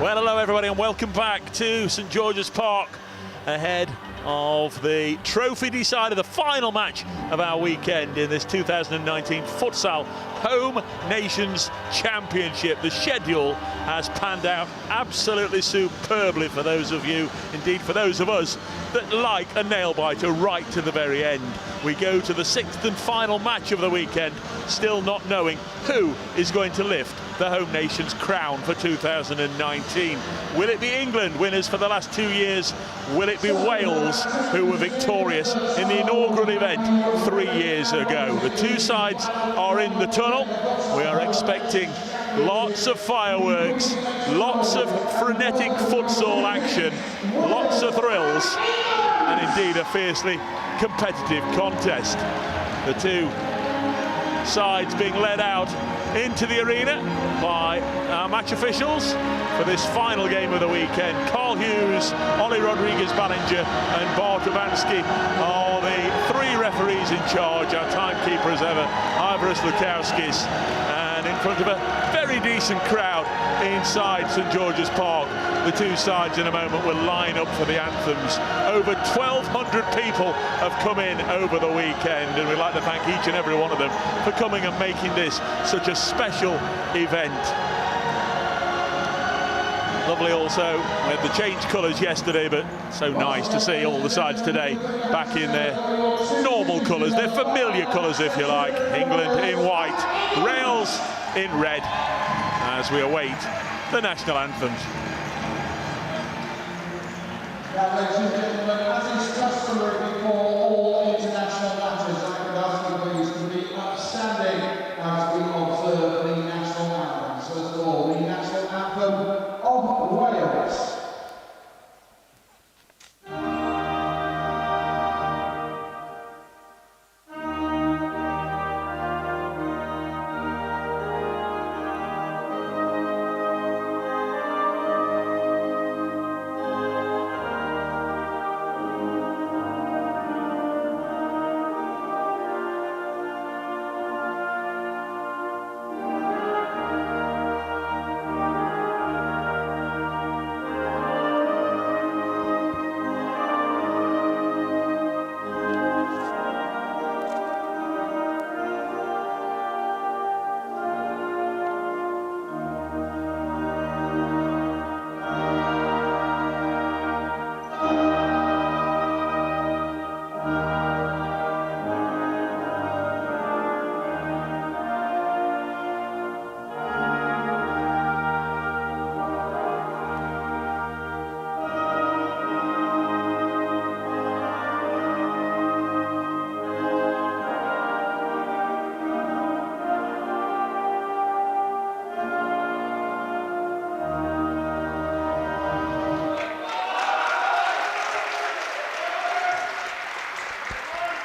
Well, hello everybody and welcome back to St George's Park ahead of the trophy decider, the final match of our weekend in this 2019 Futsal Home Nations Championship. The schedule has panned out absolutely superbly for those of you, indeed for those of us, that like a nail-biter right to the very end. We go to the sixth and final match of the weekend, still not knowing who is going to lift the Home Nations crown for 2019. Will it be England, winners for the last 2 years? Will it be Wales, who were victorious in the inaugural event 3 years ago? The two sides are in the tunnel. We are expecting lots of fireworks, lots of frenetic futsal action, lots of thrills, and indeed a fiercely competitive contest. The two sides being led out into the arena by our match officials for this final game of the weekend. Carl Hughes, Ollie Rodriguez-Ballinger and Bart Urbanski are the three referees in charge. Our timekeeper as ever, Ivaris Lukowskis, and in front of a very decent crowd inside St George's Park. The two sides in a moment will line up for the anthems. Over 1,200 people have come in over the weekend, and we'd like to thank each and every one of them for coming and making this such a special event. Lovely also, we had the changed colours yesterday, but so nice to see all the sides today back in their normal colours, their familiar colours if you like. England in white, Wales in red, as we await the national anthems. Now, ladies and gentlemen, as is customary before all international matches, I could ask you please to be upstanding as we observe the national anthem. First of all, the national anthem of Wales.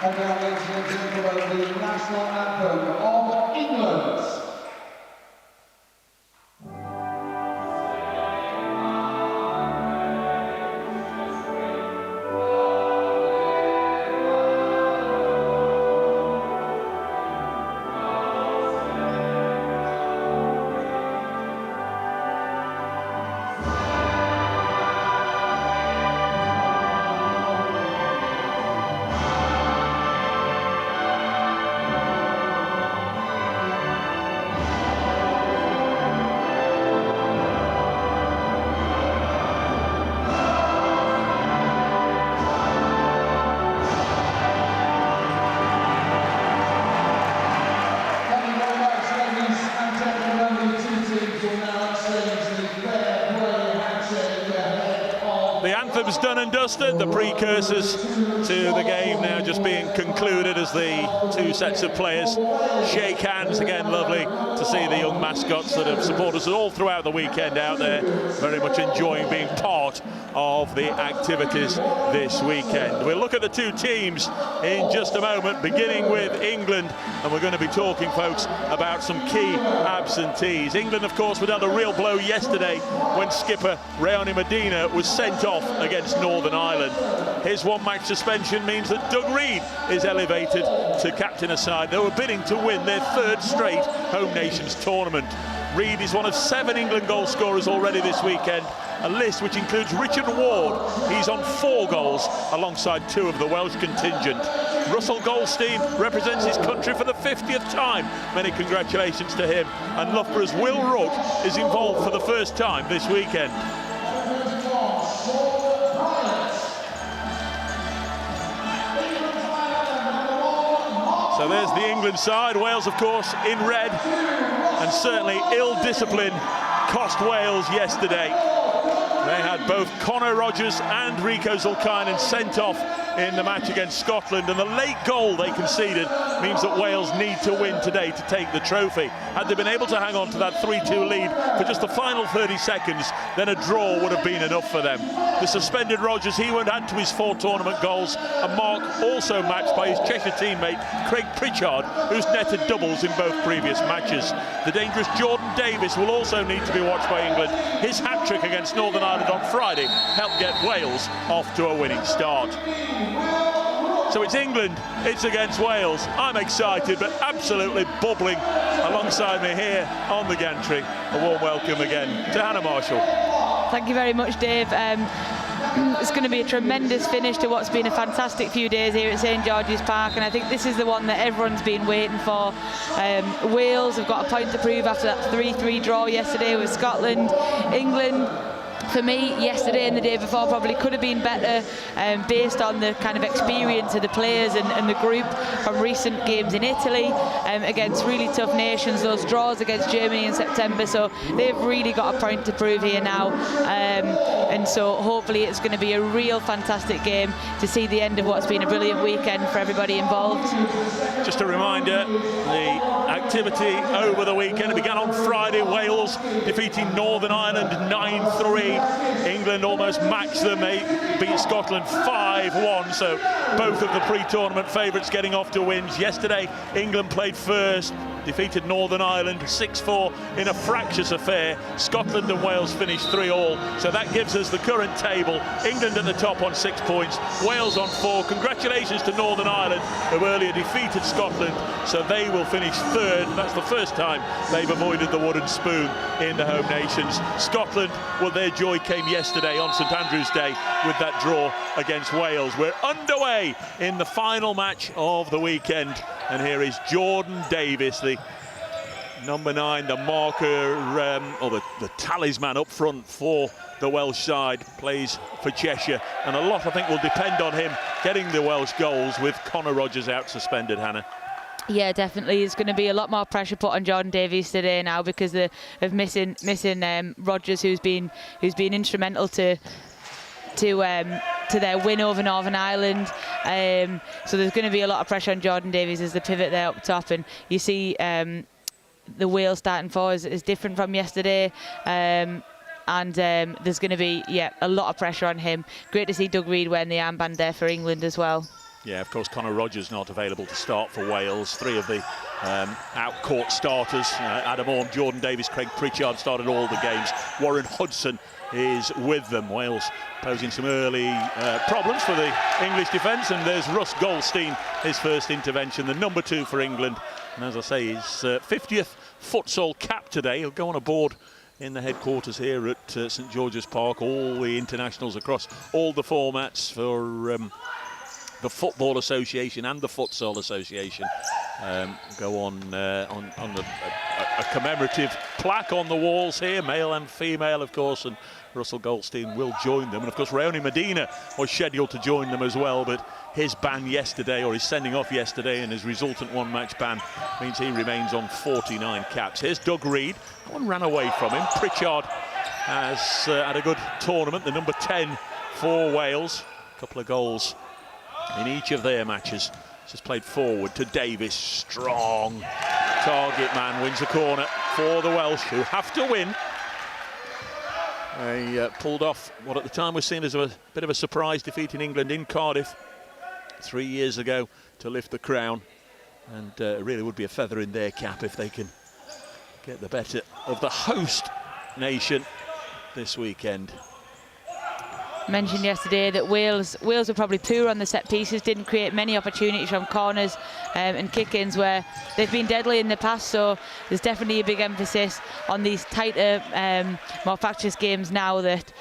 And now, ladies and gentlemen, the national anthem of England. The anthem's done and dusted, the precursors to the game now just being concluded as the two sets of players shake hands. Again, lovely to see the young mascots that have supported us all throughout the weekend out there, very much enjoying being part of the activities this weekend. We'll look at the two teams in just a moment, beginning with England, and we're going to be talking, folks, about some key absentees. England, of course, were dealt a real blow yesterday when skipper Rayoni Medina was sent off against Northern Ireland. His one-match suspension means that Doug Reid is elevated to captain a side that were bidding to win their third straight Home Nations tournament. Reid is one of 7 England goal scorers already this weekend, a list which includes Richard Ward. He's on 4 goals alongside 2 of the Welsh contingent. Russell Goldstein represents his country for the 50th time. Many congratulations to him. And Loughborough's Will Rook is involved for the first time this weekend. So there's the England side. Wales, of course, in red. And certainly ill discipline cost Wales yesterday. They had both Conor Rogers and Rico Zulkarnain sent off in the match against Scotland, and the late goal they conceded means that Wales need to win today to take the trophy. Had they been able to hang on to that 3-2 lead for just the final 30 seconds, then a draw would have been enough for them. The suspended Rogers, he went add to his 4 tournament goals, a mark also matched by his Cheshire teammate Craig Pritchard, who's netted doubles in both previous matches. The dangerous Jordan Davies will also need to be watched by England. His hat-trick against Northern Ireland on Friday helped get Wales off to a winning start. So it's England, it's against Wales. I'm excited, but absolutely bubbling. Alongside me here on the gantry, a warm welcome again to Hannah Marshall. Thank you very much, Dave. It's going to be a tremendous finish to what's been a fantastic few days here at St George's Park, and I think this is the one that everyone's been waiting for. Wales have got a point to prove after that 3-3 draw yesterday with Scotland. England, for me, yesterday and the day before probably could have been better based on the kind of experience of the players and the group from recent games in Italy against really tough nations, those draws against Germany in September. So they've really got a point to prove here now, and so hopefully it's going to be a real fantastic game to see the end of what's been a brilliant weekend for everybody involved. Just a reminder, the activity over the weekend, it began on Friday. Wales defeating Northern Ireland 9-3. England almost matched them. They beat Scotland 5-1, so both of the pre-tournament favourites getting off to wins. Yesterday, England played first, defeated Northern Ireland 6-4 in a fractious affair. Scotland and Wales finished 3-3, so that gives us the current table. England at the top on 6 points, Wales on 4. Congratulations to Northern Ireland, who earlier defeated Scotland, so they will finish 3rd. That's the first time they've avoided the wooden spoon in the Home Nations. Scotland, well, their joy came yesterday on St Andrew's Day with that draw against Wales. We're underway in the final match of the weekend, and here is Jordan Davies, the number 9, the marker, or the talisman up front for the Welsh side, plays for Cheshire, and a lot, I think, will depend on him getting the Welsh goals with Conor Rogers out suspended, Hannah. Yeah, definitely. There's going to be a lot more pressure put on Jordan Davies today now because of missing Rogers, who's been instrumental to their win over Northern Ireland. So there's going to be a lot of pressure on Jordan Davies as the pivot there up top, and you see the Wales starting four is different from yesterday. And there's going to be a lot of pressure on him. Great to see Doug Reid wearing the armband there for England as well. Yeah, of course, Conor Rogers not available to start for Wales. 3 of the out-court starters, Adam Orme, Jordan Davies, Craig Pritchard started all the games. Warren Hudson is with them. Wales posing some early problems for the English defence, and there's Russ Goldstein, his first intervention, the number 2 for England. And as I say, his 50th futsal cap today. He'll go on a board in the headquarters here at St George's Park. All the internationals across all the formats for the Football Association and the Futsal Association go on a commemorative plaque on the walls here, male and female, of course, and Russell Goldstein will join them. And of course, Raoni Medina was scheduled to join them as well, but his ban yesterday, or his sending off yesterday, and his resultant one-match ban means he remains on 49 caps. Here's Doug Reid. One ran away from him. Pritchard has had a good tournament, the number 10 for Wales. A couple of goals in each of their matches. Just played forward to Davies. Strong target man wins the corner for the Welsh, who have to win. They pulled off what at the time was seen as a bit of a surprise defeat in England in Cardiff 3 years ago to lift the crown, and it really would be a feather in their cap if they can get the better of the host nation this weekend. mentioned yesterday that Wales were probably poor on the set pieces, didn't create many opportunities from corners and kick-ins where they've been deadly in the past. So there's definitely a big emphasis on these tighter, more factious games now, that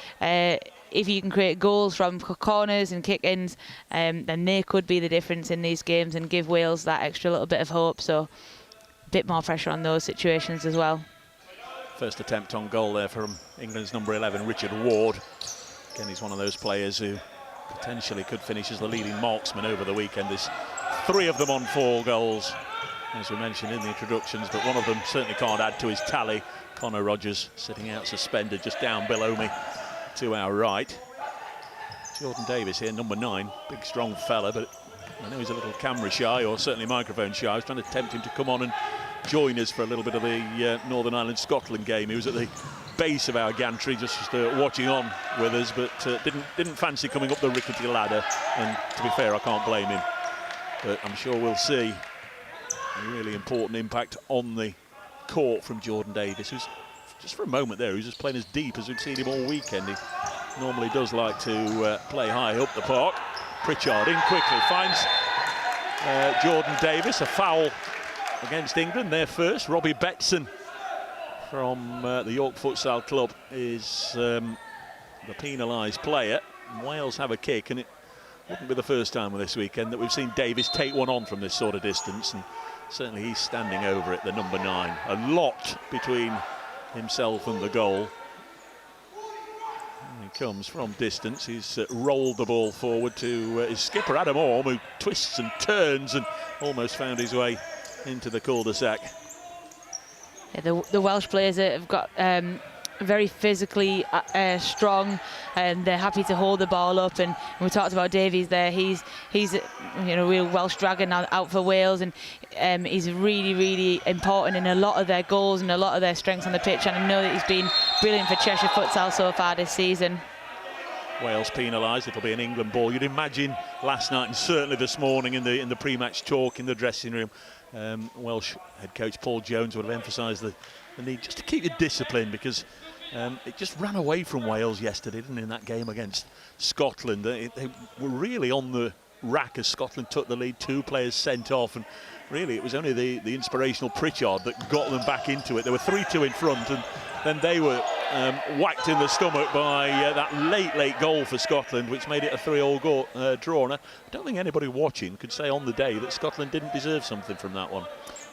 if you can create goals from corners and kick-ins, then they could be the difference in these games and give Wales that extra little bit of hope. So a bit more pressure on those situations as well. First attempt on goal there from England's number 11, Richard Ward. Again, he's one of those players who potentially could finish as the leading marksman over the weekend. There's 3 of them on 4 goals, as we mentioned in the introductions, but one of them certainly can't add to his tally. Connor Rogers sitting out suspended just down below me to our right. Jordan Davis here, number 9, big strong fella, but I know he's a little camera shy, or certainly microphone shy. I was trying to tempt him to come on and join us for a little bit of the Northern Ireland-Scotland game. He was at the base of our gantry just watching on with us, but didn't fancy coming up the rickety ladder, and to be fair, I can't blame him. But I'm sure we'll see a really important impact on the court from Jordan Davis, who's just for a moment there, he was just playing as deep as we've seen him all weekend. He normally does like to play high up the park. Pritchard in quickly, finds Jordan Davis. A foul against England, their first. Robbie Betson from the York Futsal Club is the penalised player. Wales have a kick, and it wouldn't be the first time this weekend that we've seen Davis take one on from this sort of distance, and certainly he's standing over it, the number 9. A lot between himself and the goal. And he comes from distance. He's rolled the ball forward to his skipper Adam Orme, who twists and turns and almost found his way into the cul-de-sac. Yeah, the Welsh players have got very physically strong, and they're happy to hold the ball up. And we talked about Davies there. He's a real Welsh dragon out for Wales, and he's really important in a lot of their goals and a lot of their strengths on the pitch. And I know that he's been brilliant for Cheshire Futsal so far this season. Wales penalised. It'll be an England ball. You'd imagine last night and certainly this morning in the pre-match talk in the dressing room, Welsh head coach Paul Jones would have emphasised the need just to keep your discipline, because it just ran away from Wales yesterday, didn't it, in that game against Scotland. They were really on the rack as Scotland took the lead, 2 players sent off, and really it was only the inspirational Pritchard that got them back into it. They were 3-2 in front, and then they were whacked in the stomach by that late goal for Scotland, which made it a 3-all draw. And I don't think anybody watching could say on the day that Scotland didn't deserve something from that one.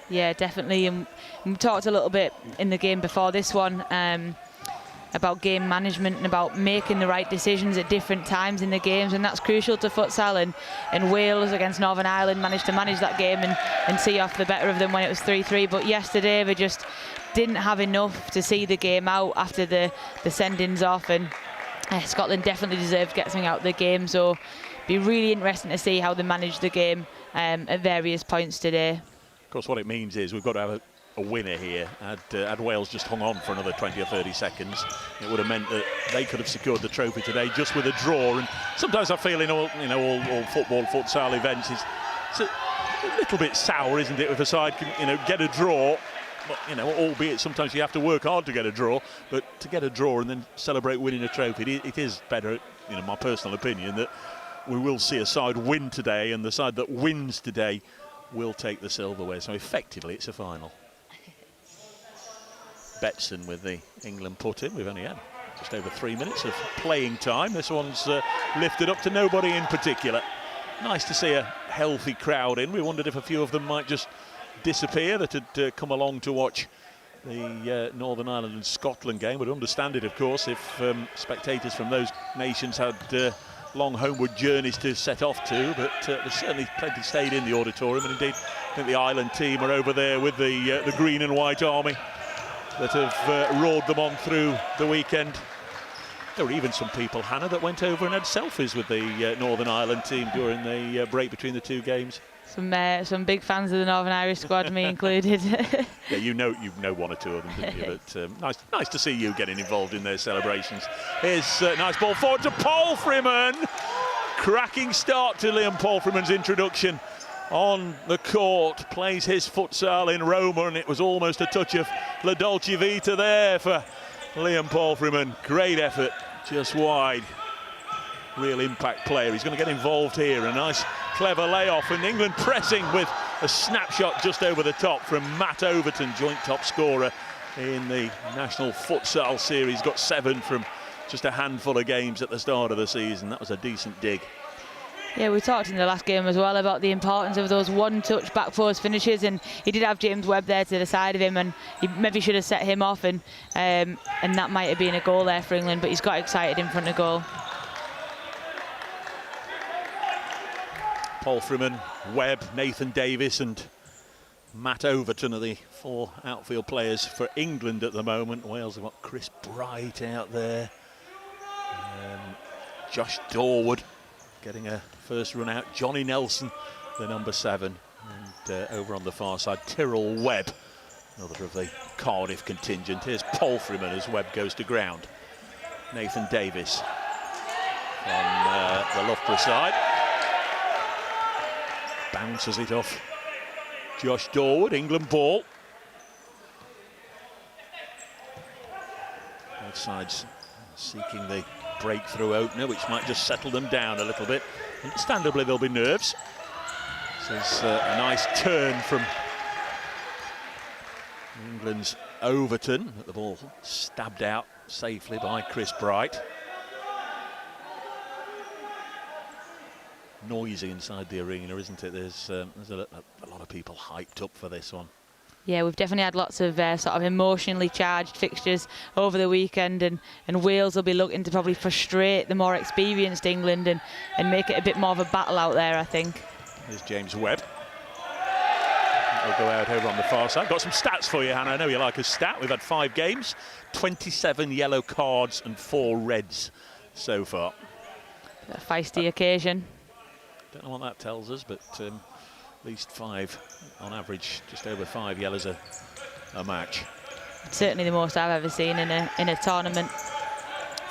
Yeah, definitely. And we talked a little bit in the game before this one about game management and about making the right decisions at different times in the games, and that's crucial to futsal. And Wales against Northern Ireland managed to manage that game and see off the better of them when it was 3-3. But yesterday they just didn't have enough to see the game out after the sendings off, and Scotland definitely deserved to get something out of the game. So it'll be really interesting to see how they manage the game at various points today. Of course, what it means is we've got to have a winner here. Had Wales just hung on for another 20 or 30 seconds, it would have meant that they could have secured the trophy today just with a draw. And sometimes I feel in all football, futsal events, it's a little bit sour, isn't it, if a side can get a draw. But, albeit sometimes you have to work hard to get a draw, but to get a draw and then celebrate winning a trophy, it is better, my personal opinion, that we will see a side win today, and the side that wins today will take the silverware. So effectively it's a final. Betson with the England put in. We've only had just over 3 minutes of playing time. This one's lifted up to nobody in particular. Nice to see a healthy crowd in. We wondered if a few of them might just disappear that had come along to watch the Northern Ireland and Scotland game. Would understand it, of course, if spectators from those nations had long homeward journeys to set off to, but there's certainly plenty stayed in the auditorium, and indeed I think the Ireland team are over there with the green and white army that have roared them on through the weekend. There were even some people, Hannah, that went over and had selfies with the Northern Ireland team during the break between the 2 games. Some big fans of the Northern Irish squad, me included. Yeah, you know 1 or 2 of them, didn't you? But nice to see you getting involved in their celebrations. Here's a nice ball forward to Paul Freeman. Cracking start to Liam Paul Freeman's introduction on the court. Plays his futsal in Roma, and it was almost a touch of La Dolce Vita there for Liam Paul Freeman. Great effort, just wide. real impact player. He's going to get involved here. A nice, clever layoff, and England pressing with a snapshot just over the top from Matt Overton, joint top scorer in the National Futsal Series. Got 7 from just a handful of games at the start of the season. That was a decent dig. Yeah, we talked in the last game as well about the importance of those one-touch back post finishes, and he did have James Webb there to the side of him, and he maybe should have set him off, and that might have been a goal there for England, but he's got excited in front of goal. Paul Freeman, Webb, Nathan Davis and Matt Overton are the 4 outfield players for England at the moment. Wales have got Chris Bright out there. Josh Dorwood getting a first run out. Johnny Nelson, the number 7. And over on the far side, Tyrrell Webb, another of the Cardiff contingent. Here's Paul Freeman as Webb goes to ground. Nathan Davis from the Loughborough side. Bounces it off Josh Dorwood, England ball. Both sides seeking the breakthrough opener, which might just settle them down a little bit. Understandably, there'll be nerves. This is a nice turn from England's Overton. The ball stabbed out safely by Chris Bright. Noisy inside the arena, isn't it? There's a lot of people hyped up for this one. Yeah, we've definitely had lots of sort of emotionally charged fixtures over the weekend, and Wales will be looking to probably frustrate the more experienced England and make it a bit more of a battle out there, I think. There's James Webb. We'll go out over on the far side. Got some stats for you, Hannah. I know you like a stat. We've had 5 games, 27 yellow cards and 4 reds so far. A feisty occasion. Don't know what that tells us, but at least 5 on average, just over 5 yellows a match. Certainly the most I've ever seen in a tournament.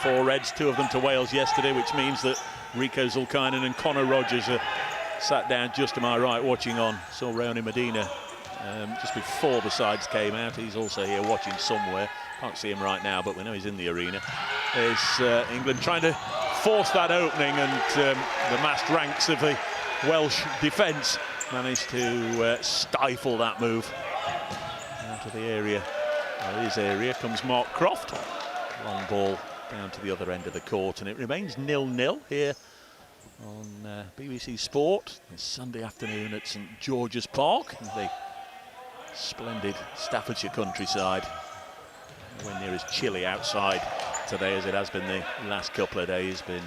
4 reds, 2 of them to Wales yesterday, which means that Rico Zulkarnain and Connor Rogers are sat down just to my right watching on. Saw Raoni Medina just before the sides came out. He's also here watching somewhere. Can't see him right now, but we know he's in the arena. There's England trying to force that opening, and the massed ranks of the Welsh defence managed to stifle that move. Out of the area, his area, comes Mark Croft. Long ball down to the other end of the court, and it remains 0-0 here on BBC Sport this Sunday afternoon at St George's Park, in the splendid Staffordshire countryside. Nowhere near as chilly outside today as it has been the last couple of days. Been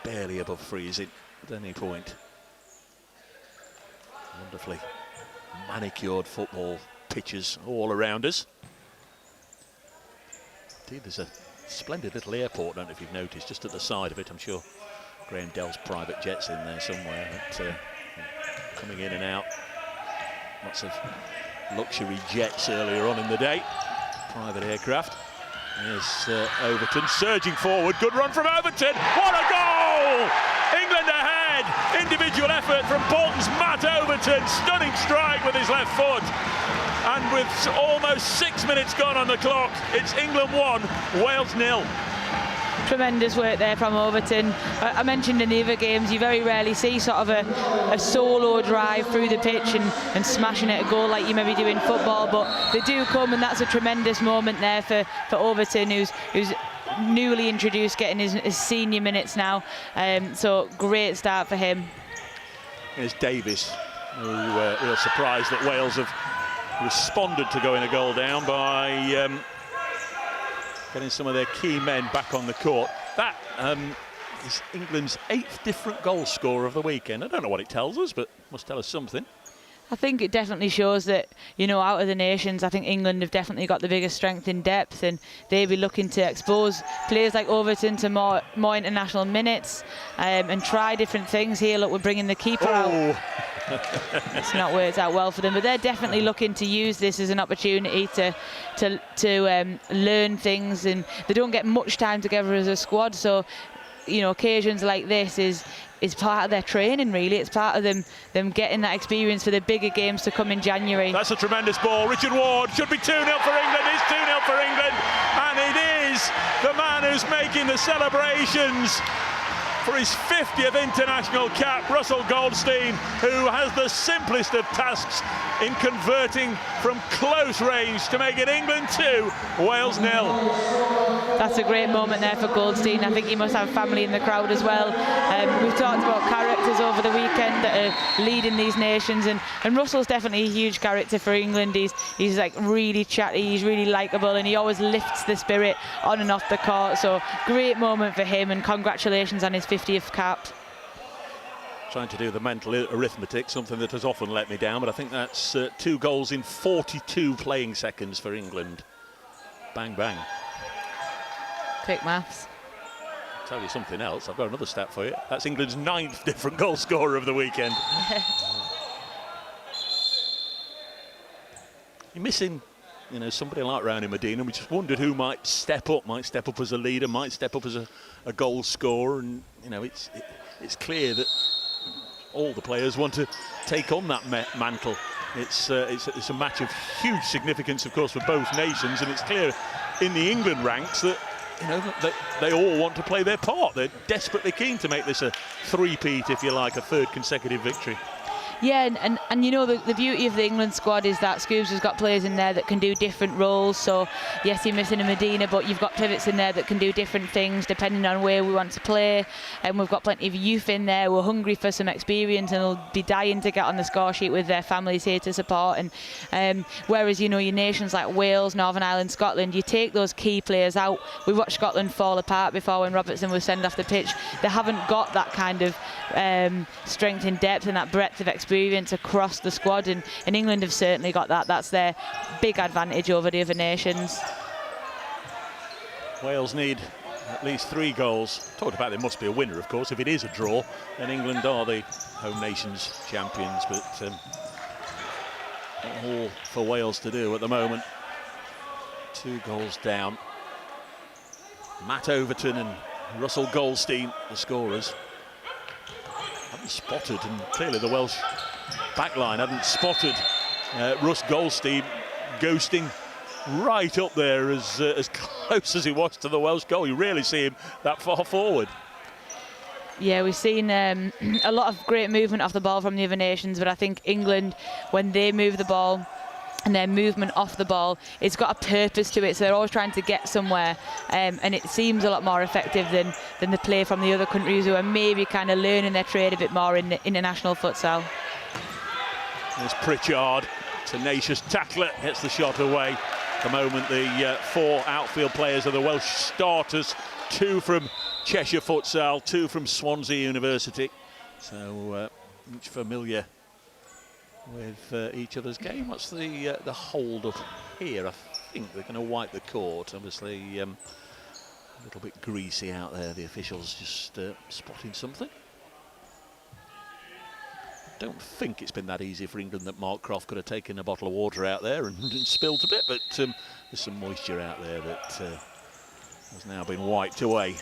barely above freezing at any point. Wonderfully manicured football pitches all around us. Indeed, there's a splendid little airport, I don't know if you've noticed, just at the side of it. I'm sure Graham Dell's private jet's in there somewhere, but coming in and out. Lots of luxury jets earlier on in the day. Private aircraft. There's Overton surging forward. Good run from Overton. What a goal! England ahead. Individual effort from Bolton's Matt Overton. Stunning strike with his left foot. And with almost 6 minutes gone on the clock, it's England 1, Wales 0. Tremendous work there from Overton. I mentioned in the other games, you very rarely see sort of a solo drive through the pitch and smashing at a goal like you maybe do in football, but they do come, and that's a tremendous moment there for Overton, who's newly introduced, getting his senior minutes now. So great start for him. There's Davis, who real surprised that Wales have responded to going a goal down by getting some of their key men back on the court. That is England's 8th different goal scorer of the weekend. I don't know what it tells us, but must tell us something. I think it definitely shows that, you know, out of the nations, I think England have definitely got the biggest strength in depth, and they'll be looking to expose players like Overton to more international minutes and try different things. Here, look, we're bringing the keeper out. It's not worked out well for them, but they're definitely looking to use this as an opportunity to learn things, and they don't get much time together as a squad, so, you know, occasions like this is part of their training, really. It's part of them getting that experience for the bigger games to come in January. That's a tremendous ball. Richard Ward should be 2-0 for England. It's 2-0 for England, and it is the man who's making the celebrations for his 50th international cap, Russell Goldstein, who has the simplest of tasks in converting from close range to make it England 2, Wales 0. That's a great moment there for Goldstein. I think he must have family in the crowd as well. We've talked about characters over the weekend that are leading these nations, and Russell's definitely a huge character for England. He's like really chatty, he's really likeable, and he always lifts the spirit on and off the court. So great moment for him, and congratulations on his 50th cap. Trying to do the mental arithmetic, something that has often let me down, but I think that's 2 goals in 42 playing seconds for England. Bang, bang. Quick maths. I'll tell you something else, I've got another stat for you. That's England's 9th different goal scorer of the weekend. You're missing, you know, somebody like Rowney Medina. We just wondered who might step up as a leader, might step up as a goal scorer, and you know, it's clear that all the players want to take on that mantle. It's a match of huge significance, of course, for both nations, and it's clear in the England ranks that, you know, they all want to play their part. They're desperately keen to make this a three-peat, if you like, a 3rd consecutive victory. Yeah, and you know, the beauty of the England squad is that Scoobs has got players in there that can do different roles. So yes, you're missing a Medina, but you've got pivots in there that can do different things depending on where we want to play. And we've got plenty of youth in there. We're hungry for some experience, and they'll be dying to get on the score sheet with their families here to support. And whereas, you know, your nations like Wales, Northern Ireland, Scotland, you take those key players out. We watched Scotland fall apart before when Robertson was sent off the pitch. They haven't got that kind of strength in depth and that breadth of experience across the squad, and England have certainly got that. That's their big advantage over the other nations. Wales need at least 3 goals. Talked about there must be a winner, of course. If it is a draw, then England are the home nations champions, but all for Wales to do at the moment. 2 goals down. Matt Overton and Russell Goldstein, the scorers. Hadn't spotted, and clearly the Welsh backline hadn't spotted Russ Goldstein ghosting right up there as close as he was to the Welsh goal. You rarely see him that far forward. Yeah, we've seen a lot of great movement off the ball from the other nations, but I think England, when they move the ball and their movement off the ball, it's got a purpose to it, so they're always trying to get somewhere, and it seems a lot more effective than the play from the other countries who are maybe kind of learning their trade a bit more in the international futsal. There's Pritchard, tenacious tackler, gets the shot away. At the moment, the 4 outfield players are the Welsh starters, 2 from Cheshire Futsal, 2 from Swansea University, so each familiar with each other's game. What's the hold up here? I think they're going to wipe the court. Obviously, a little bit greasy out there. The officials just spotting something. Don't think it's been that easy for England that Mark Croft could have taken a bottle of water out there and spilled a bit, but there's some moisture out there that has now been wiped away.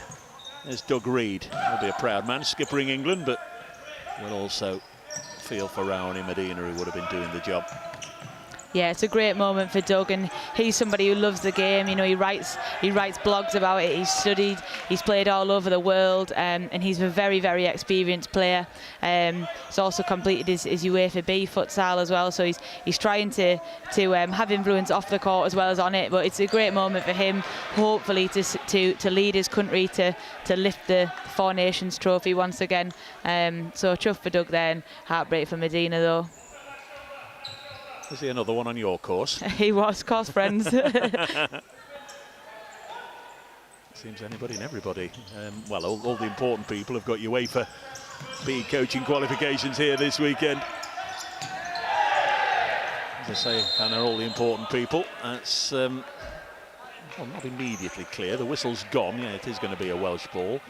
There's Doug Reid. He'll be a proud man, skippering England, but will also feel for Rowney Medina, who would have been doing the job. Yeah, it's a great moment for Doug, and he's somebody who loves the game. You know, he writes blogs about it. He's studied, he's played all over the world, and he's a very, very experienced player. He's also completed his UEFA B futsal as well, so he's trying to have influence off the court as well as on it. But it's a great moment for him, hopefully to lead his country to lift the 4 Nations trophy once again. So chuff for Doug there, and heartbreak for Medina though. Is he another one on your course? He was, course friends. Seems anybody and everybody. Well, all the important people have got UEFA B coaching qualifications here this weekend. As I say, kind of all the important people. That's well, not immediately clear. The whistle's gone. Yeah, it is going to be a Welsh ball.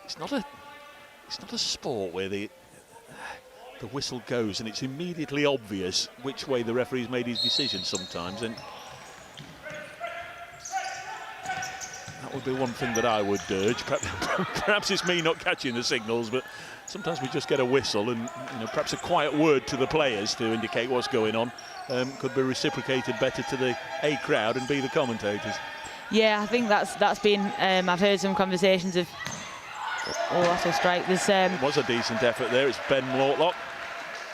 It's not a sport where the whistle goes and it's immediately obvious which way the referee's made his decision sometimes, and that would be one thing that I would urge. Perhaps it's me not catching the signals, but sometimes we just get a whistle, and you know, perhaps a quiet word to the players to indicate what's going on could be reciprocated better to the A crowd and B the commentators. Yeah, I think that's been. I've heard some conversations of Oh, that's a strike. There's It was a decent effort there. It's Ben Mortlock.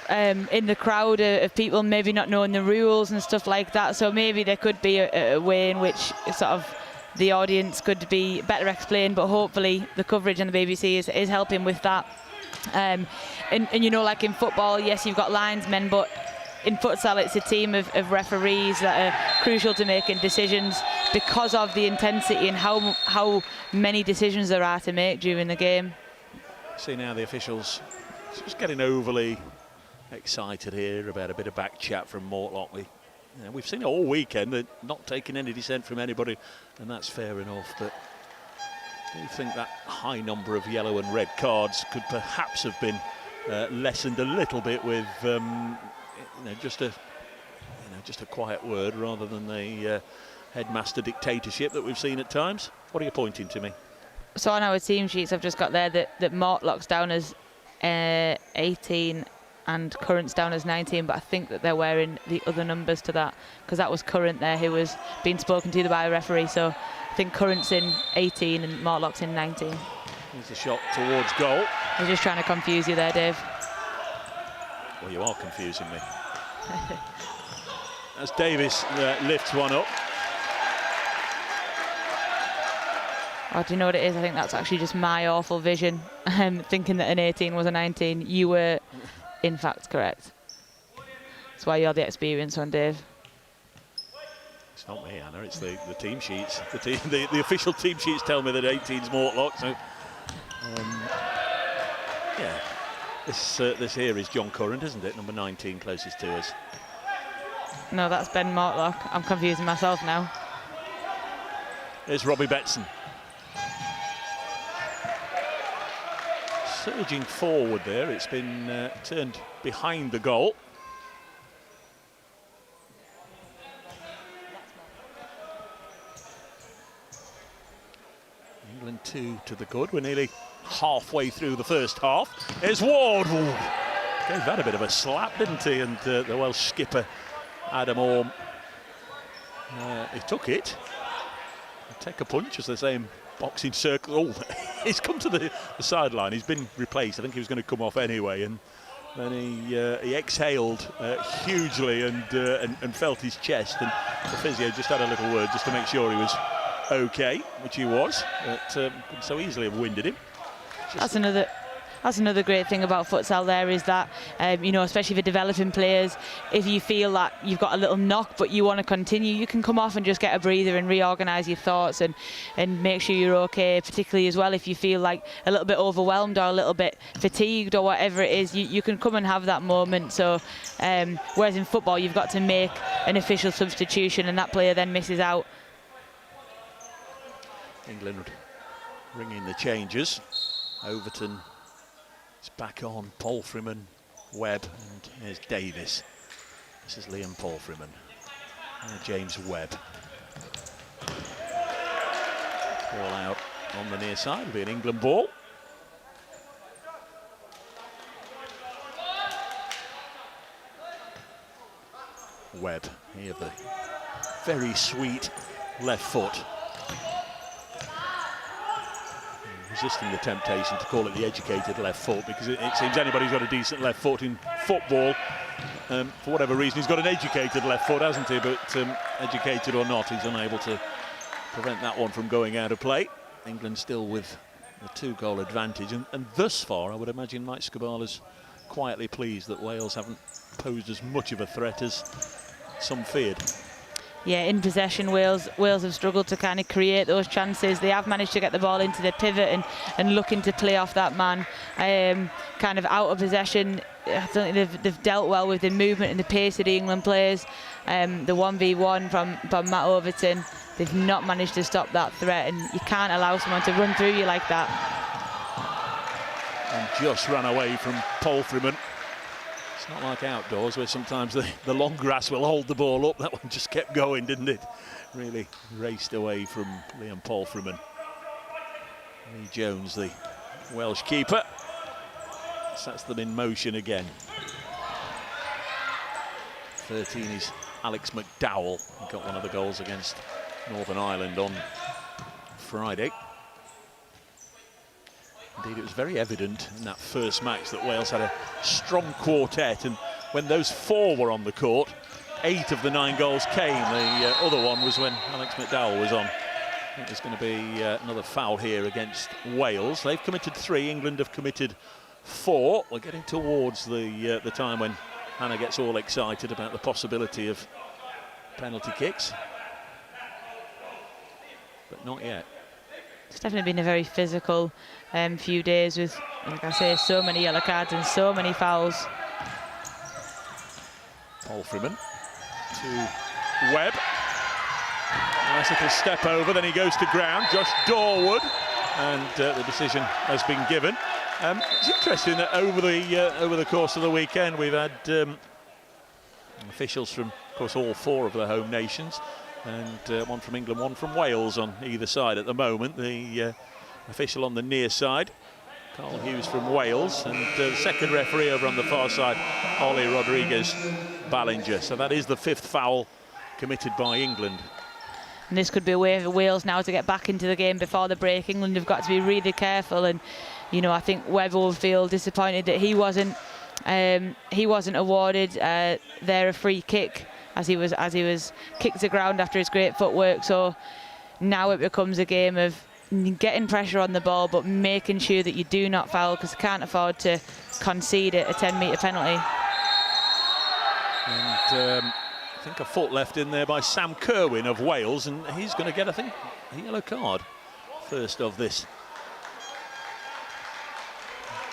in the crowd of people maybe not knowing the rules and stuff like that. So maybe there could be a way in which sort of the audience could be better explained, but hopefully the coverage on the BBC is helping with that. And you know, like in football, yes, you've got linesmen, but in futsal it's a team of referees that are crucial to making decisions because of the intensity and how many decisions there are to make during the game. See now the officials just getting overly excited here about a bit of back chat from Mortlock. We've seen it all weekend. They're not taking any dissent from anybody, and that's fair enough. But do you think that high number of yellow and red cards could perhaps have been lessened a little bit with just a quiet word rather than the headmaster dictatorship that we've seen at times? What are you pointing to me? So on our team sheets, I've just got there that Mortlock's down as 18 and Current's down as 19, but I think that they're wearing the other numbers to that, because that was Current there who was being spoken to by a referee. So I think Current's in 18 and Mortlock's in 19. Here's the shot towards goal. I'm just trying to confuse you there, Dave. Well, you are confusing me. As Davis lifts one up. Oh, do you know what it is? I think that's actually just my awful vision. Thinking that an 18 was a 19. You were, in fact, correct. That's why you're the experienced one, Dave. It's not me, Anna. It's the team sheets. The official team sheets tell me that 18's Mortlock. So, yeah, this here is John Current, isn't it? Number 19, closest to us. No, that's Ben Mortlock. I'm confusing myself now. There's Robbie Betson. Surging forward there. It's been turned behind the goal. England 2 to the good. We're nearly halfway through the first half. Here's Ward. Ooh, gave that a bit of a slap, didn't he? And the Welsh skipper, Adam Orme, he took it. Take a punch, as they say in boxing circles. Oh, he's come to the sideline. He's been replaced. I think he was going to come off anyway, and then he exhaled hugely and felt his chest. And the physio just had a little word just to make sure he was okay, which he was. But could so easily have winded him. That's another great thing about futsal there, is that, especially for developing players, if you feel that you've got a little knock but you want to continue, you can come off and just get a breather and reorganise your thoughts and make sure you're okay, particularly as well if you feel like a little bit overwhelmed or a little bit fatigued or whatever it is, you can come and have that moment. So whereas in football you've got to make an official substitution and that player then misses out. England Ringing the changes. Overton is back on. Palfreyman, Webb, and here's Davis. This is Liam Palfreyman. And James Webb. Ball out on the near side. It'll be an England ball. Webb, here the very sweet left foot. Resisting the temptation to call it the educated left foot, because it seems anybody who's got a decent left foot in football, for whatever reason, he's got an educated left foot, hasn't he? But educated or not, he's unable to prevent that one from going out of play. England still with a 2-goal advantage, and thus far, I would imagine Mike Scabala's quietly pleased that Wales haven't posed as much of a threat as some feared. Yeah, in possession, Wales have struggled to kind of create those chances. They have managed to get the ball into the pivot and looking to play off that man. Kind of out of possession, I don't think they've dealt well with the movement and the pace of the England players. The 1v1 from Matt Overton, they've not managed to stop that threat, and you can't allow someone to run through you like that. And just ran away from Palfreyman. It's not like outdoors where sometimes the long grass will hold the ball up. That one just kept going, didn't it? Really raced away from Liam Palfreyman. Lee Jones, the Welsh keeper, sets them in motion again. 13 is Alex McDowell. He got one of the goals against Northern Ireland on Friday. Indeed, it was very evident in that first match that Wales had a strong quartet, and when those 4 were on the court, 8 of the 9 goals came. The other one was when Alex McDowell was on. I think there's going to be another foul here against Wales. They've committed 3, England have committed 4. We're getting towards the time when Hannah gets all excited about the possibility of penalty kicks. But not yet. It's definitely been a very physical few days with, like I say, so many yellow cards and so many fouls. Paul Freeman to Webb. Nice little step over, then he goes to ground. Josh Dorwood, and the decision has been given. It's interesting that over the course of the weekend we've had officials from, of course, all 4 of the home nations, and one from England, one from Wales on either side at the moment. The official on the near side, Carl Hughes from Wales, and the second referee over on the far side, Ollie Rodriguez Ballinger. So that is the 5th foul committed by England. And this could be a way for Wales now to get back into the game before the break. England have got to be really careful, and you know, I think Webb will feel disappointed that he wasn't awarded there a free kick as he was kicked to ground after his great footwork. So now it becomes a game of getting pressure on the ball but making sure that you do not foul, because you can't afford to concede a 10-metre penalty. And I think a foot left in there by Sam Kerwin of Wales, and he's going to get, I think, a yellow card first of this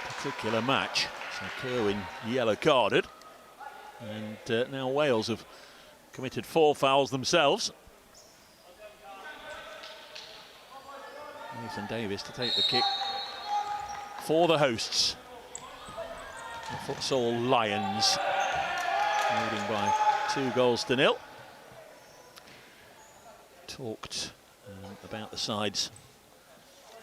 particular match. So Kerwin yellow carded, and now Wales have committed 4 fouls themselves. Nathan Davis to take the kick for the hosts, the Futsal Lions, leading by 2-0. Talked about the sides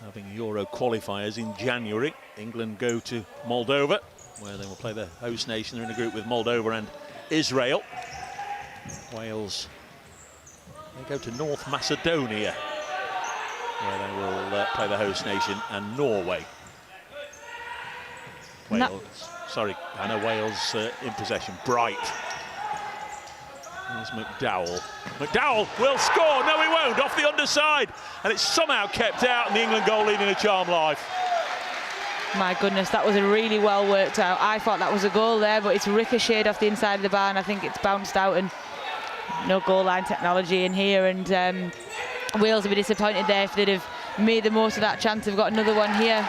having Euro qualifiers in January. England go to Moldova, where they will play the host nation. They're in a group with Moldova and Israel. Wales, they go to North Macedonia, where they will play the host nation, and Norway. Wales, sorry, Hannah, Wales in possession. Bright. There's McDowell. McDowell will score. No, he won't. Off the underside. And it's somehow kept out, and the England goal leading a charm life. My goodness, that was a really well worked out. I thought that was a goal there, but it's ricocheted off the inside of the bar, and I think it's bounced out, and no goal line technology in here. And Wales will be disappointed there if they'd have made the most of that chance. They've got another one here.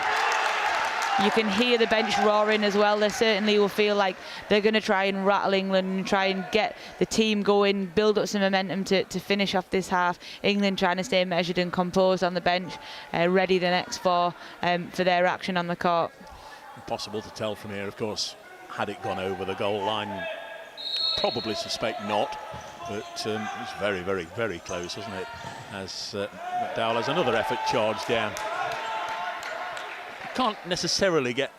You can hear the bench roaring as well. They certainly will feel like they're going to try and rattle England and try and get the team going, build up some momentum to finish off this half. England trying to stay measured and composed on the bench, ready the next 4 for their action on the court. Impossible to tell from here, of course. Had it gone over the goal line, probably suspect not. But it was very, very, very close, wasn't it? As McDowell has another effort charged down. Can't necessarily get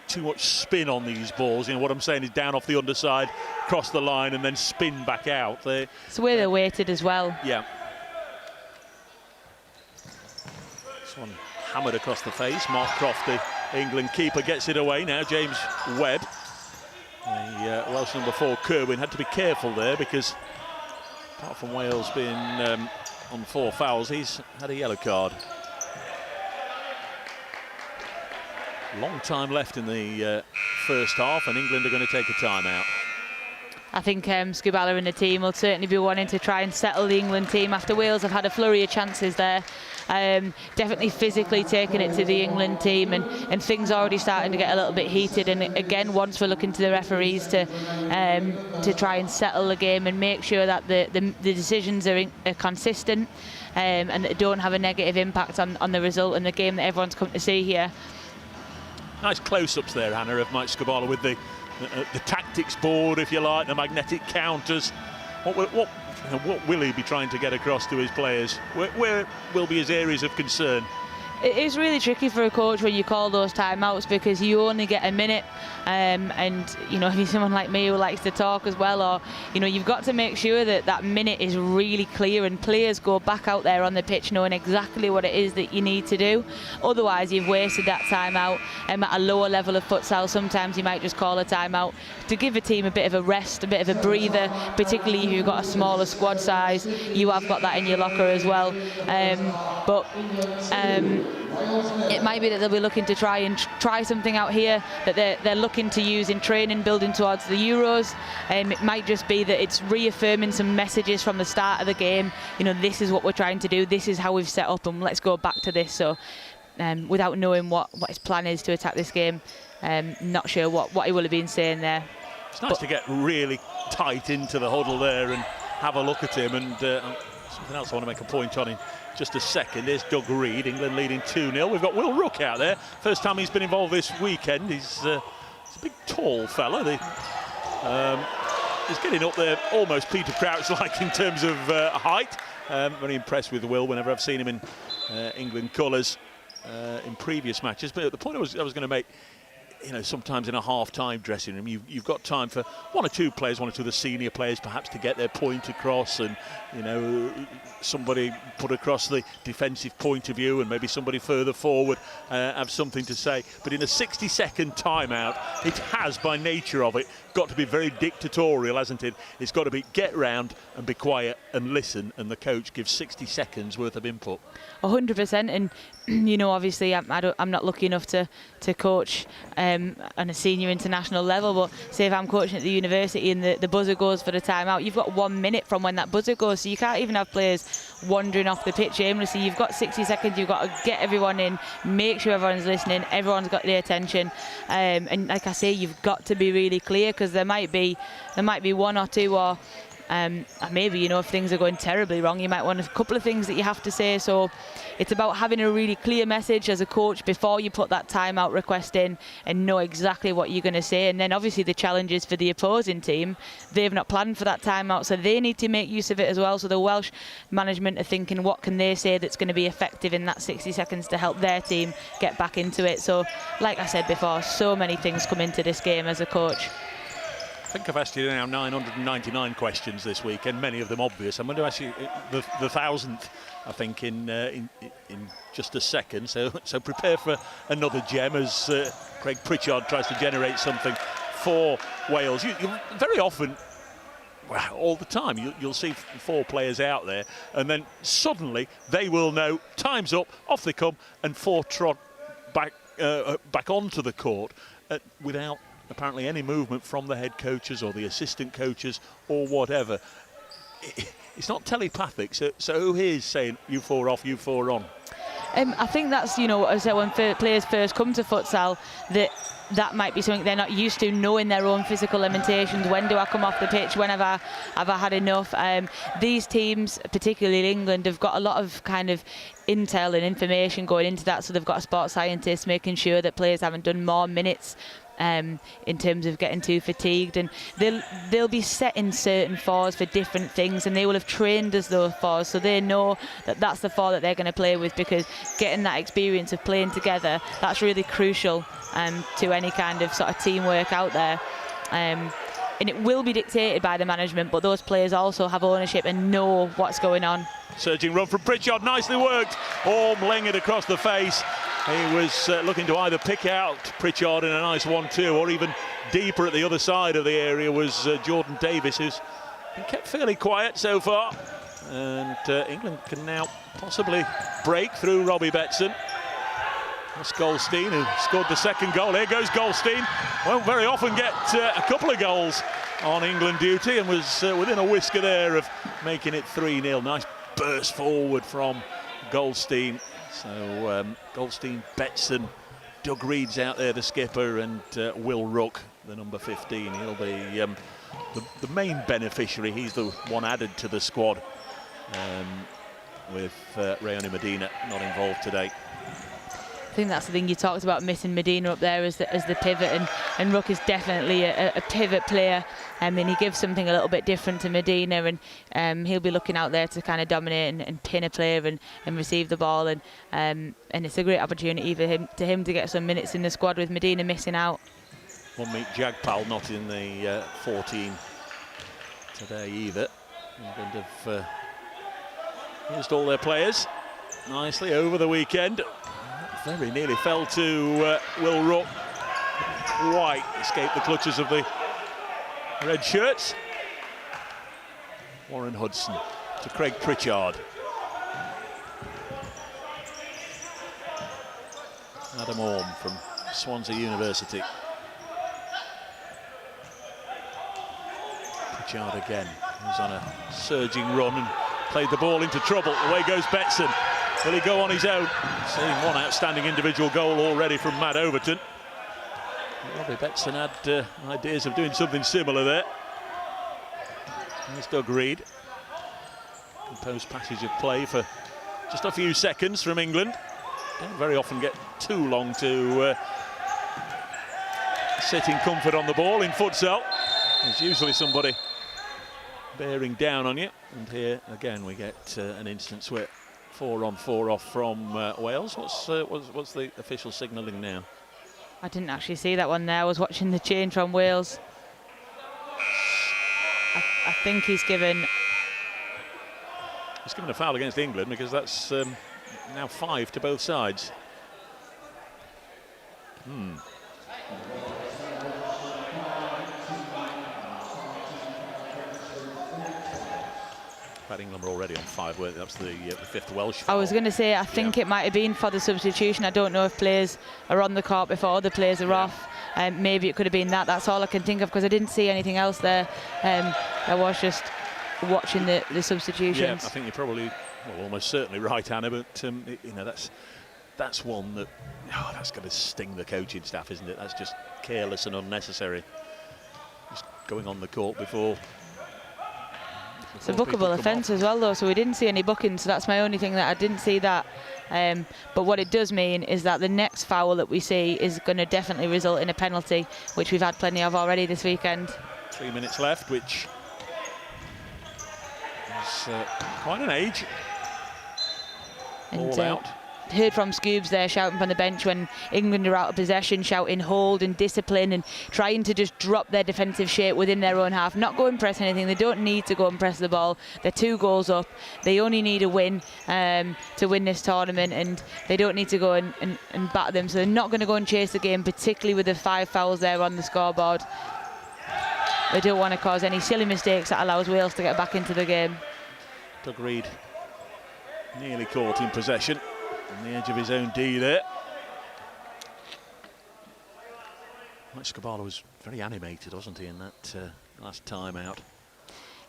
too much spin on these balls. You know what I'm saying is down off the underside, cross the line, and then spin back out. It's where they're weighted as well. Yeah. This one hammered across the face. Mark Croft, the England keeper, gets it away now. James Webb, the Welsh number 4 Kerwin, had to be careful there, because apart from Wales being on 4 fouls, he's had a yellow card. Long time left in the first half, and England are going to take a timeout. I think Skubala and the team will certainly be wanting to try and settle the England team after Wales have had a flurry of chances there. Definitely physically taking it to the England team, and things already starting to get a little bit heated. And again, once we're looking to the referees to try and settle the game and make sure that the decisions are consistent and that don't have a negative impact on the result and the game that everyone's come to see here. Nice close-ups there, Hannah, of Mike Skubala with the tactics board, if you like, the magnetic counters. What will he be trying to get across to his players? Where will be his areas of concern? It is really tricky for a coach when you call those timeouts because you only get a minute, and you know, if you're someone like me who likes to talk as well, or you know, you've got to make sure that that minute is really clear and players go back out there on the pitch knowing exactly what it is that you need to do. Otherwise, you've wasted that timeout. At a lower level of futsal, sometimes you might just call a timeout to give a team a bit of a rest, a bit of a breather, particularly if you've got a smaller squad size. You have got that in your locker as well. It might be that they'll be looking to try something out here that they're looking to use in training, building towards the Euros. It might just be that it's reaffirming some messages from the start of the game. You know, this is what we're trying to do. This is how we've set up, and let's go back to this. So, without knowing what his plan is to attack this game, not sure what he will have been saying there. It's nice to get really tight into the huddle there and have a look at him. And something else I want to make a point on in just a second. There's Doug Reed, England leading 2-0. We've got Will Rook out there. First time he's been involved this weekend. He's a big, tall fella. He's getting up there almost Peter Crouch-like in terms of height. Very impressed with Will whenever I've seen him in England colours in previous matches. But the point I was going to make, you know, sometimes in a half-time dressing room, you've got time for one or two of the senior players perhaps to get their point across, and, you know, somebody put across the defensive point of view, and maybe somebody further forward have something to say. But in a 60-second timeout, it has, by nature of it, got to be very dictatorial, hasn't it? It's got to be get round and be quiet and listen, and the coach gives 60 seconds worth of input. 100%, and you know, obviously I'm not lucky enough to coach on a senior international level, but say if I'm coaching at the university and the buzzer goes for the timeout, you've got 1 minute from when that buzzer goes, so you can't even have players wandering off the pitch aimlessly. You've got 60 seconds, you've got to get everyone in, make sure everyone's listening, everyone's got their attention, and like I say, you've got to be really clear, because there might be one or two, or maybe, you know, if things are going terribly wrong, you might want a couple of things that you have to say. So it's about having a really clear message as a coach before you put that timeout request in, and know exactly what you're going to say. And then obviously the challenge is for the opposing team. They've not planned for that timeout, so they need to make use of it as well. So the Welsh management are thinking, what can they say that's going to be effective in that 60 seconds to help their team get back into it. So like I said before, so many things come into this game as a coach. I think I've asked you now 999 questions this week, and many of them obvious. I'm going to ask you the 1,000th, I think, in just a second. So prepare for another gem as Craig Pritchard tries to generate something for Wales. You very often, well, all the time, you'll see 4 players out there, and then suddenly they will know time's up, off they come, and 4 trot back onto the court without apparently any movement from the head coaches or the assistant coaches or whatever. It's not telepathic, so who is saying you 4 off, you 4 on? I think that's, you know, what I said, when players first come to futsal, that might be something they're not used to, knowing their own physical limitations. When do I come off the pitch? When have I had enough? These teams, particularly England, have got a lot of kind of intel and information going into that, so they've got a sports scientist making sure that players haven't done more minutes in terms of getting too fatigued, and they'll be setting certain 4s for different things, and they will have trained as those 4s, so they know that that's the 4 that they're going to play with, because getting that experience of playing together, that's really crucial to any kind of sort of teamwork out there. And it will be dictated by the management, but those players also have ownership and know what's going on. Surging run from Pritchard, nicely worked. Orm laying it across the face. He was looking to either pick out Pritchard in a nice 1-2, or even deeper at the other side of the area was Jordan Davis, who's been kept fairly quiet so far. And England can now possibly break through Robbie Betson. That's Goldstein, who scored the second goal. Here goes Goldstein. Won't very often get a couple of goals on England duty, and was within a whisker there of making it 3-0. Nice burst forward from Goldstein. So Goldstein, Betson, Doug Reed's out there, the skipper, and Will Rook, the number 15. He'll be the main beneficiary. He's the one added to the squad, with Rayoni Medina not involved today. I think that's the thing you talked about, missing Medina up there as the pivot, and Ruck is definitely a pivot player. And he gives something a little bit different to Medina, and he'll be looking out there to kind of dominate and pin a player and receive the ball, and it's a great opportunity for him to get some minutes in the squad with Medina missing out. One meet Jagpal not in the 14 today either. England have used all their players nicely over the weekend. Very nearly fell to Will Ruck. Quite escaped the clutches of the red shirts. Warren Hudson to Craig Pritchard. Adam Orme from Swansea University. Pritchard again, who's on a surging run and played the ball into trouble. Away goes Betson. Will he go on his own? Seeing one outstanding individual goal already from Matt Overton. Robbie Betson had ideas of doing something similar there. There's Doug Reed. Composed passage of play for just a few seconds from England. Don't very often get too long to sit in comfort on the ball in futsal. There's usually somebody bearing down on you. And here again we get an instance where 4 on 4 off from Wales. What's the official signalling now? I didn't actually see that one there. I was watching the change from Wales. I think he's given a foul against England, because that's now 5 to both sides. England were already on 5, weren't they? That's the 5th Welsh foul. I was going to say, I think it might have been for the substitution. I don't know if players are on the court before other players are off. Maybe it could have been that. That's all I can think of, because I didn't see anything else there. I was just watching the substitutions. Yeah, I think you're probably, almost certainly right, Anna. But that's one that that's going to sting the coaching staff, isn't it? That's just careless and unnecessary. Just going on the court before. It's a bookable offence as well, though, so we didn't see any bookings, so that's my only thing, that I didn't see that. But what it does mean is that the next foul that we see is going to definitely result in a penalty, which we've had plenty of already this weekend. 3 minutes left, which is quite an age. All out. Heard from Scoobs there shouting from the bench when England are out of possession, shouting hold and discipline, and trying to just drop their defensive shape within their own half, not go and press anything. They don't need to go and press the ball. They're 2 goals up. They only need a win to win this tournament, and they don't need to go and batter them, so they're not going to go and chase the game, particularly with the 5 fouls there on the scoreboard. They don't want to cause any silly mistakes that allows Wales to get back into the game. Doug Reed nearly caught in possession on the edge of his own D there. Mike Skabala was very animated, wasn't he, in that last time out?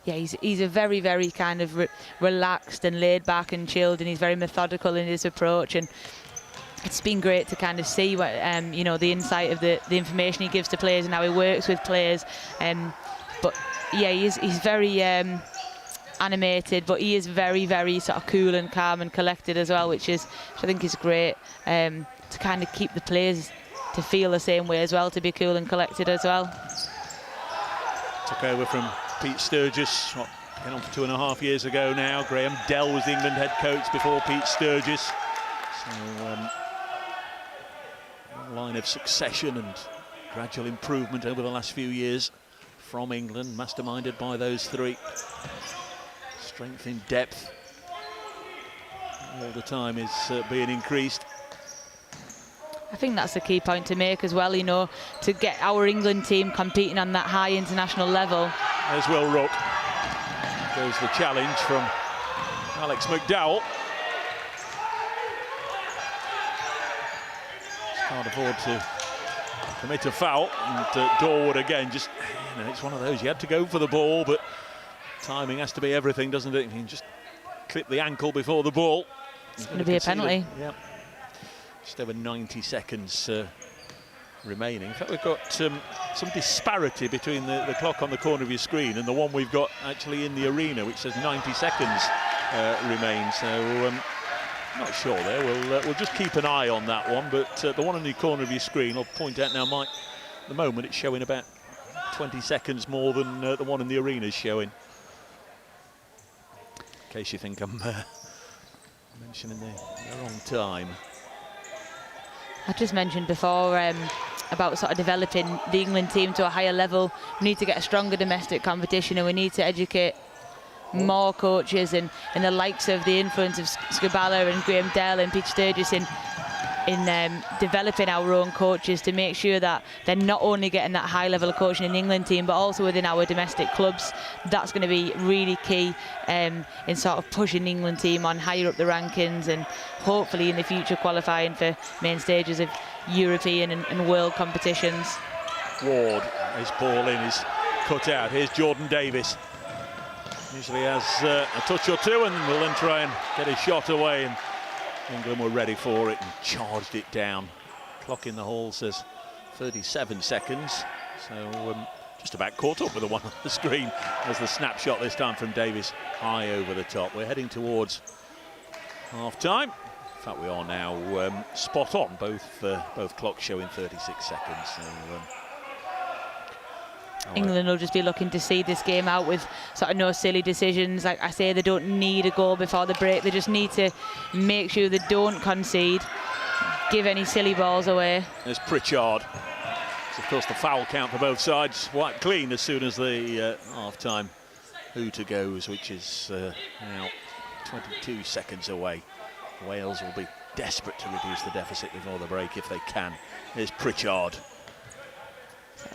Yeah, he's a very, very kind of relaxed and laid back and chilled, and he's very methodical in his approach, and it's been great to kind of see what the insight of the information he gives to players and how he works with players. But yeah, he's very animated, but he is very, very sort of cool and calm and collected as well, which I think is great, to kind of keep the players to feel the same way as well, to be cool and collected as well. Took over from Pete Sturgis, getting on for 2.5 years ago now. Graham Dell was the England head coach before Pete Sturgis. So a line of succession and gradual improvement over the last few years from England, masterminded by those 3. Strength in depth all the time is being increased. I think that's the key point to make as well, to get our England team competing on that high international level. There's Will Ruck. Goes the challenge from Alex McDowell. Just can't afford to commit a foul, and Dorwood again, just, it's one of those, you had to go for the ball, but timing has to be everything, doesn't it? You can just clip the ankle before the ball. It's going to be a penalty. Yeah. Just over 90 seconds remaining. In fact, we've got some disparity between the clock on the corner of your screen and the one we've got actually in the arena, which says 90 seconds remain. So Not sure there. We'll just keep an eye on that one. But the one in the corner of your screen, I'll point out now, Mike. At the moment, it's showing about 20 seconds more than the one in the arena is showing. In case you think I'm mentioning the wrong time. I just mentioned before about sort of developing the England team to a higher level. We need to get a stronger domestic competition, and we need to educate more coaches and the likes of the influence of Skabala and Graham Dell and Pete Sturgis in developing our own coaches to make sure that they're not only getting that high level of coaching in the England team but also within our domestic clubs. That's going to be really key in sort of pushing the England team on higher up the rankings and hopefully in the future qualifying for main stages of European and world competitions. Ward, his ball in is cut out. Here's Jordan Davis. Usually has a touch or two and will then try and get his shot away, and England were ready for it and charged it down. Clock in the hall says 37 seconds, so just about caught up with the one on the screen as the snapshot this time from Davis high over the top. We're heading towards half-time. In fact, we are now spot on, both clocks showing 36 seconds. So, England will just be looking to see this game out with sort of no silly decisions. Like I say, they don't need a goal before the break. They just need to make sure they don't concede, give any silly balls away. There's Pritchard. It's, of course, the foul count for both sides wiped clean as soon as the half-time hooter goes, which is now 22 seconds away. Wales will be desperate to reduce the deficit before the break if they can. There's Pritchard.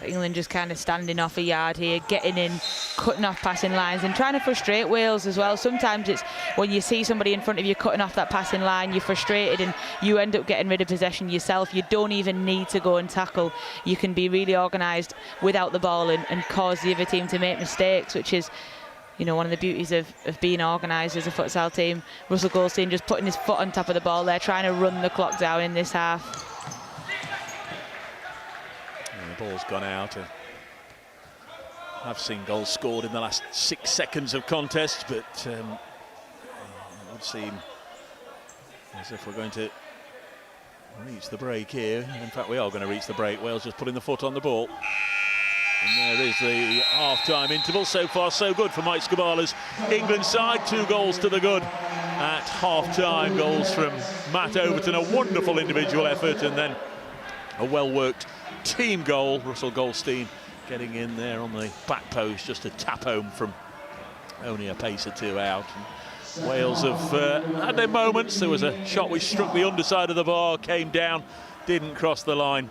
England just kind of standing off a yard here, getting in, cutting off passing lines and trying to frustrate Wales as well. Sometimes it's when you see somebody in front of you cutting off that passing line, you're frustrated and you end up getting rid of possession yourself. You don't even need to go and tackle. You can be really organised without the ball and cause the other team to make mistakes, which is, you know, one of the beauties of being organised as a futsal team. Russell Goldstein just putting his foot on top of the ball there, trying to run the clock down in this half. The ball's gone out. I've seen goals scored in the last 6 seconds of contests, but it would seem as if we're going to reach the break here. In fact, we are going to reach the break. Wales just putting the foot on the ball. And there is the half-time interval. So far, so good for Mike Skabala's England side. 2 goals to the good at half-time. Goals from Matt Overton, a wonderful individual effort, and then a well-worked team goal. Russell Goldstein getting in there on the back post, just a tap home from only a pace or two out. And Wales have had their moments. There was a shot which struck the underside of the bar, came down, didn't cross the line.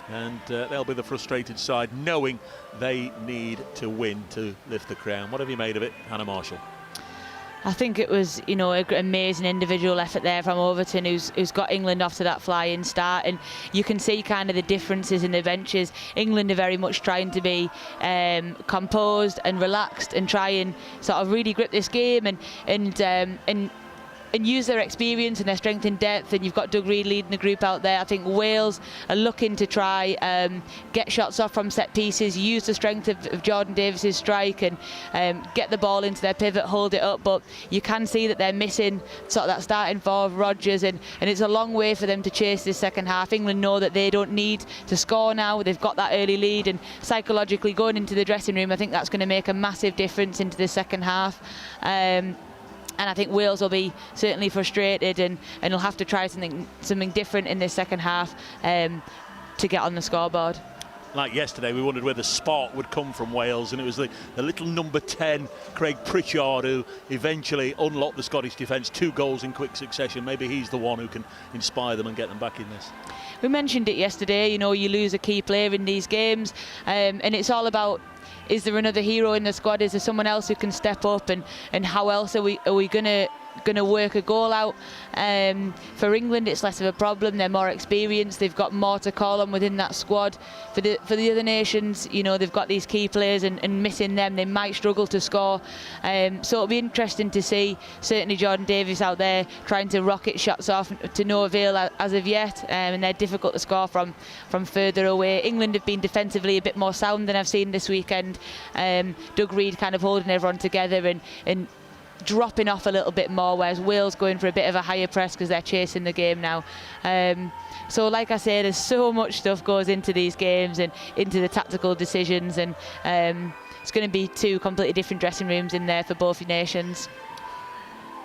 And they'll be the frustrated side, knowing they need to win to lift the crown. What have you made of it, Hannah Marshall? I think it was, you know, an amazing individual effort there from Overton, who's got England off to that flying start, and you can see kind of the differences in the benches. England are very much trying to be composed and relaxed and try and sort of really grip this game and use their experience and their strength in depth. And you've got Doug Reid leading the group out there. I think Wales are looking to try get shots off from set pieces, use the strength of Jordan Davis's strike and get the ball into their pivot, hold it up. But you can see that they're missing sort of that starting four of Rodgers, and it's a long way for them to chase this second half. England know that they don't need to score now. They've got that early lead, and psychologically going into the dressing room, I think that's going to make a massive difference into the second half. And I think Wales will be certainly frustrated and will have to try something different in this second half to get on the scoreboard. Like yesterday, we wondered where the spark would come from Wales, and it was the little number 10, Craig Pritchard, who eventually unlocked the Scottish defence. 2 goals in quick succession. Maybe he's the one who can inspire them and get them back in this. We mentioned it yesterday, you know, you lose a key player in these games, and it's all about, is there another hero in the squad? Is there someone else who can step up? And how else are we going to work a goal out? For England, it's less of a problem. They're more experienced. They've got more to call on within that squad. For the other nations, you know, they've got these key players, and missing them, they might struggle to score. So it'll be interesting to see. Certainly Jordan Davis out there trying to rocket shots off to no avail as of yet, and they're difficult to score from further away. England have been defensively a bit more sound than I've seen this weekend. Doug Reid kind of holding everyone together and dropping off a little bit more, whereas Wales going for a bit of a higher press because they're chasing the game now. So like I say, there's so much stuff goes into these games and into the tactical decisions, and it's going to be two completely different dressing rooms in there for both nations.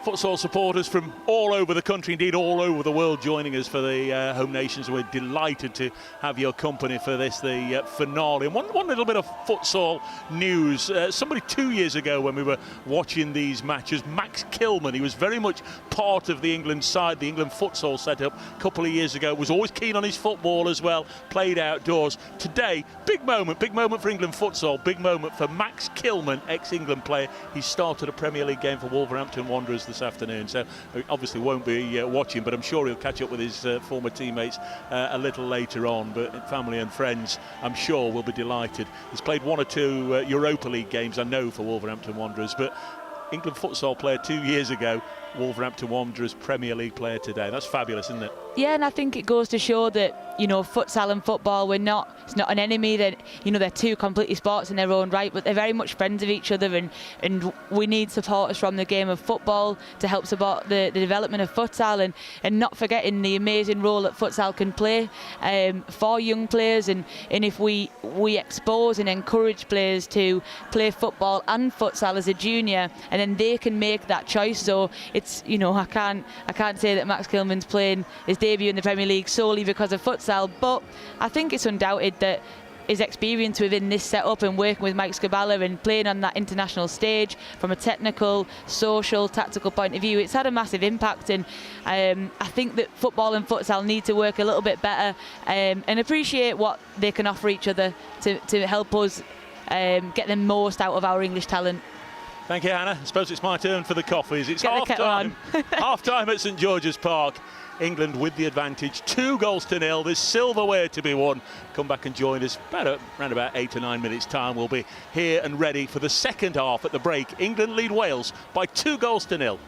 Futsal supporters from all over the country, indeed all over the world, joining us for the Home Nations. We're delighted to have your company for this, the finale. And one little bit of futsal news. Somebody 2 years ago when we were watching these matches, Max Kilman, he was very much part of the England side, the England futsal setup a couple of years ago, was always keen on his football as well, played outdoors. Today, big moment for England futsal, big moment for Max Kilman, ex-England player. He started a Premier League game for Wolverhampton Wanderers this afternoon, so obviously won't be watching, but I'm sure he'll catch up with his former teammates a little later on. But family and friends, I'm sure, will be delighted. He's played 1 or 2 Europa League games, I know, for Wolverhampton Wanderers, but England futsal player 2 years ago, Wolverhampton Wanderers Premier League player today. That's fabulous, isn't it? Yeah, and I think it goes to show that, you know, futsal and football, it's not an enemy. That, you know, they're two completely sports in their own right, but they're very much friends of each other, and we need supporters from the game of football to help support the development of futsal, and not forgetting the amazing role that futsal can play for young players, and if we expose and encourage players to play football and futsal as a junior, and then they can make that choice. So it's, you know, I can't say that Max Kilman's playing his debut in the Premier League solely because of futsal, but I think it's undoubted that his experience within this setup and working with Mike Scaballa and playing on that international stage from a technical, social, tactical point of view, it's had a massive impact. And I think that football and futsal need to work a little bit better and appreciate what they can offer each other to help us get the most out of our English talent. Thank you, Hannah. I suppose it's my turn for the coffees. It's half time. Half time at St George's Park. England with the advantage, 2-0. There's silverware to be won. Come back and join us around about 8 or 9 minutes time. We'll be here and ready for the second half at the break. England lead Wales by 2-0.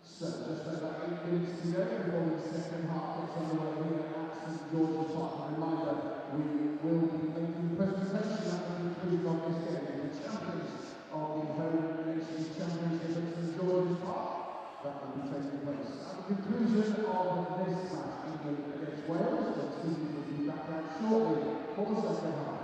So just over 8 minutes to go before the second half gets underway here at St George's Park. A reminder, we will be making presentation at the conclusion of this game. The champions of the Home Nations Championship at St George's Park. That will be taking place at the conclusion of this match, England against Wales. The teams will be back out shortly for the second half.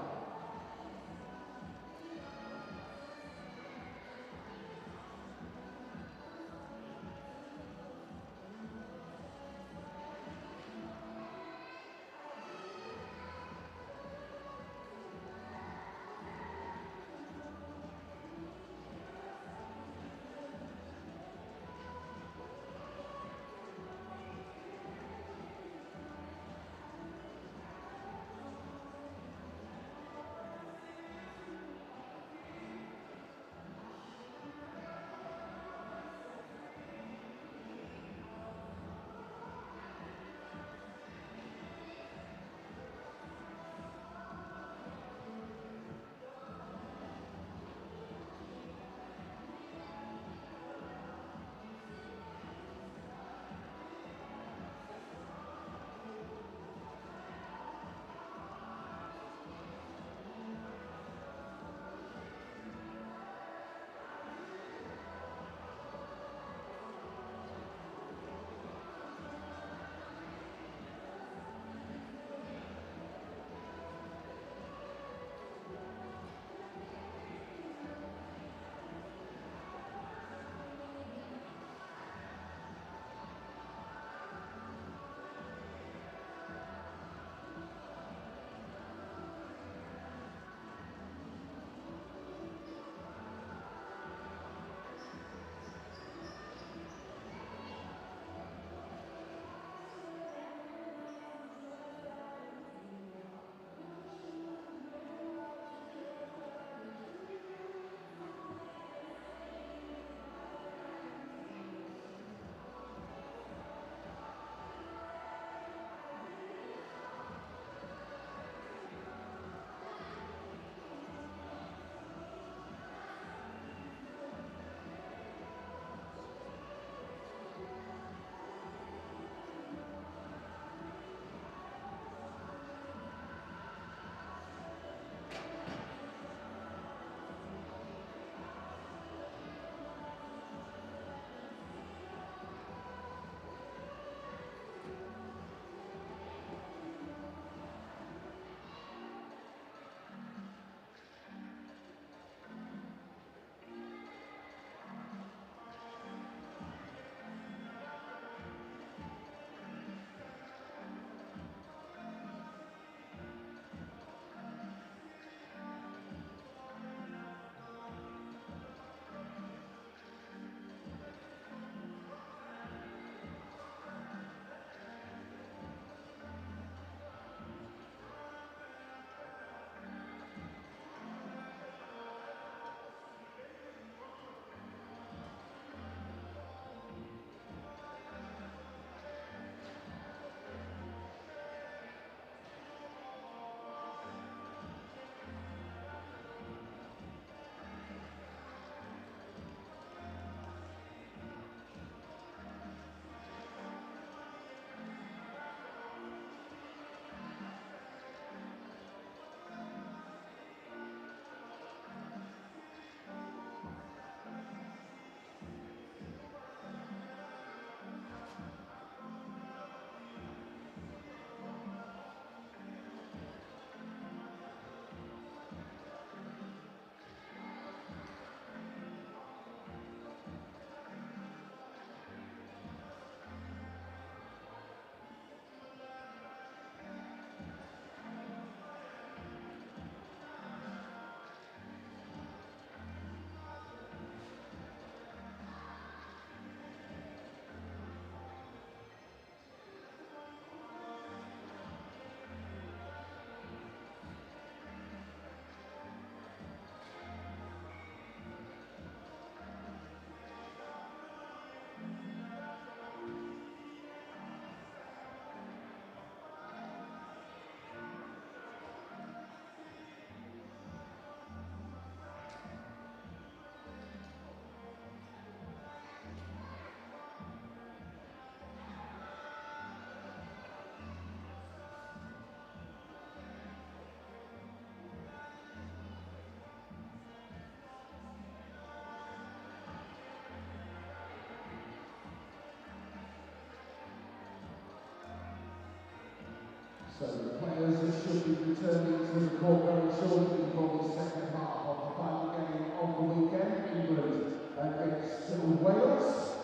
So the players should be returning to the court very shortly for the second half of the final game of the weekend, England against Wales.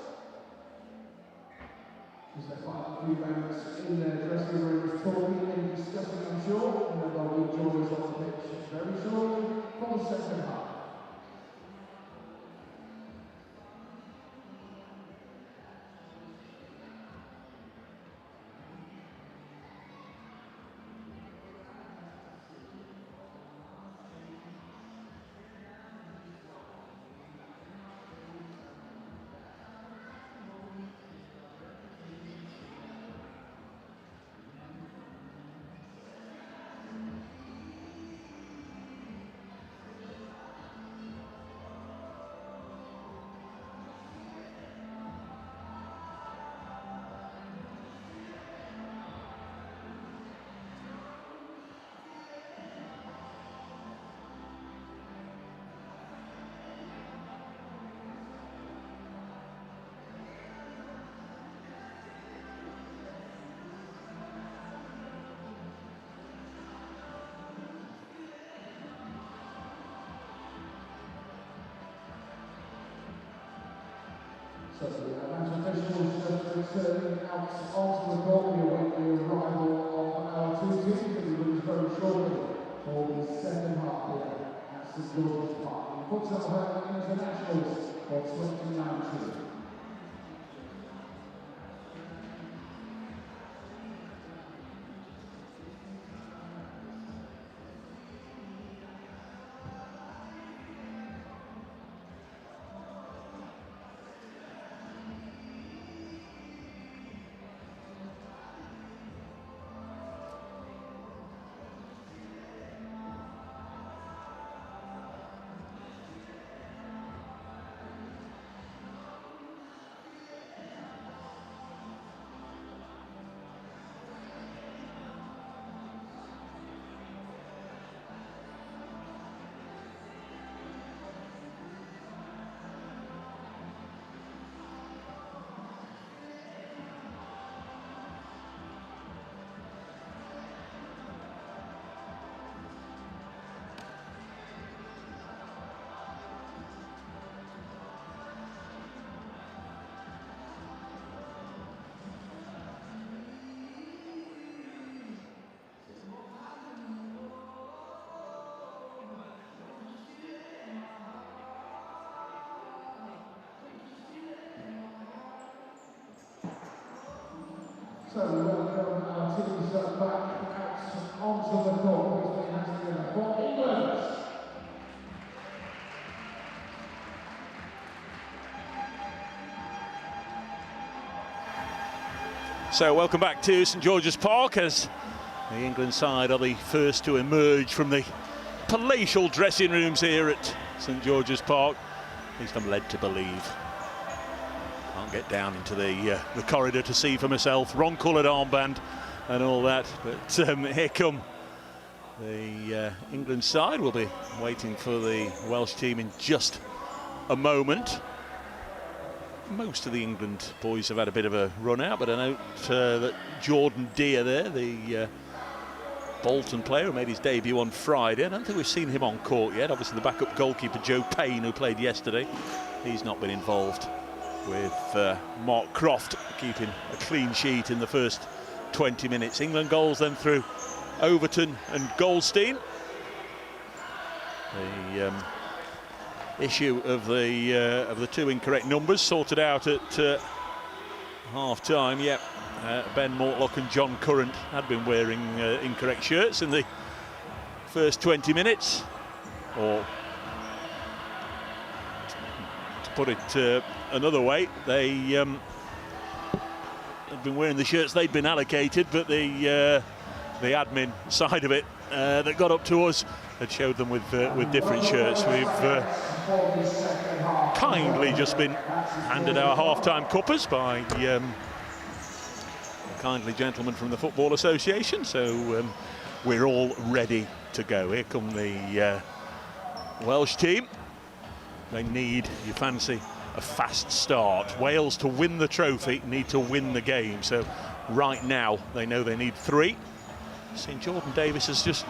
Just a final few moments in their dressing rooms, talking and discussing, I'm sure, and then they'll rejoin us on the pitch very shortly for the second half. So the match officials just returning out onto the court. We await the arrival of our two teams, and we will very shortly for the second half here at St George's Park. The Futsal Home Internationals for 2019. So welcome our teams back out onto the court. Please put your hands together for England. So welcome back to St George's Park as the England side are the first to emerge from the palatial dressing rooms here at St George's Park. At least I'm led to believe. Can't get down into the corridor to see for myself. Wrong coloured armband and all that. But here come the England side. We'll be waiting for the Welsh team in just a moment. Most of the England boys have had a bit of a run out, but I note that Jordan Deere there, the Bolton player who made his debut on Friday. I don't think we've seen him on court yet. Obviously the backup goalkeeper Joe Payne, who played yesterday, he's not been involved, with Mark Croft keeping a clean sheet in the first 20 minutes. England goals then through Overton and Goldstein. The issue of the two incorrect numbers sorted out at half-time. Yep, Ben Mortlock and John Currant had been wearing incorrect shirts in the first 20 minutes. Or to put it another way, they had been wearing the shirts they'd been allocated, but the admin side of it that got up to us had showed them with different shirts. We've kindly just been handed our half-time cuppers by a kindly gentleman from the Football Association, so we're all ready to go. Here come the Welsh team. They need, you fancy, a fast start. Wales, to win the trophy, need to win the game. So right now they know they need 3. St Jordan Davis has just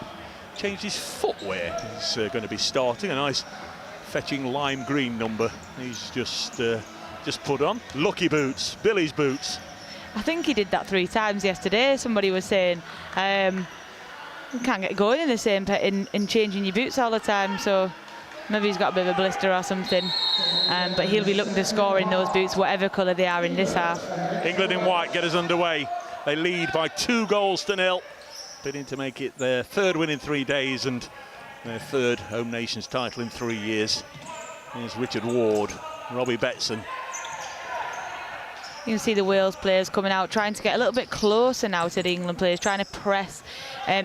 changed his footwear. He's going to be starting a nice fetching lime green number. He's just put on. Lucky boots, Billy's boots. I think he did that 3 times yesterday. Somebody was saying you can't get going in the same in changing your boots all the time. So maybe he's got a bit of a blister or something. But he'll be looking to score in those boots, whatever colour they are in this half. England in white get us underway. They lead by 2-0, bidding to make it their 3rd win in 3 days and their 3rd Home Nations title in 3 years. Here's Richard Ward, Robbie Betson. You can see the Wales players coming out, trying to get a little bit closer now to the England players, trying to press,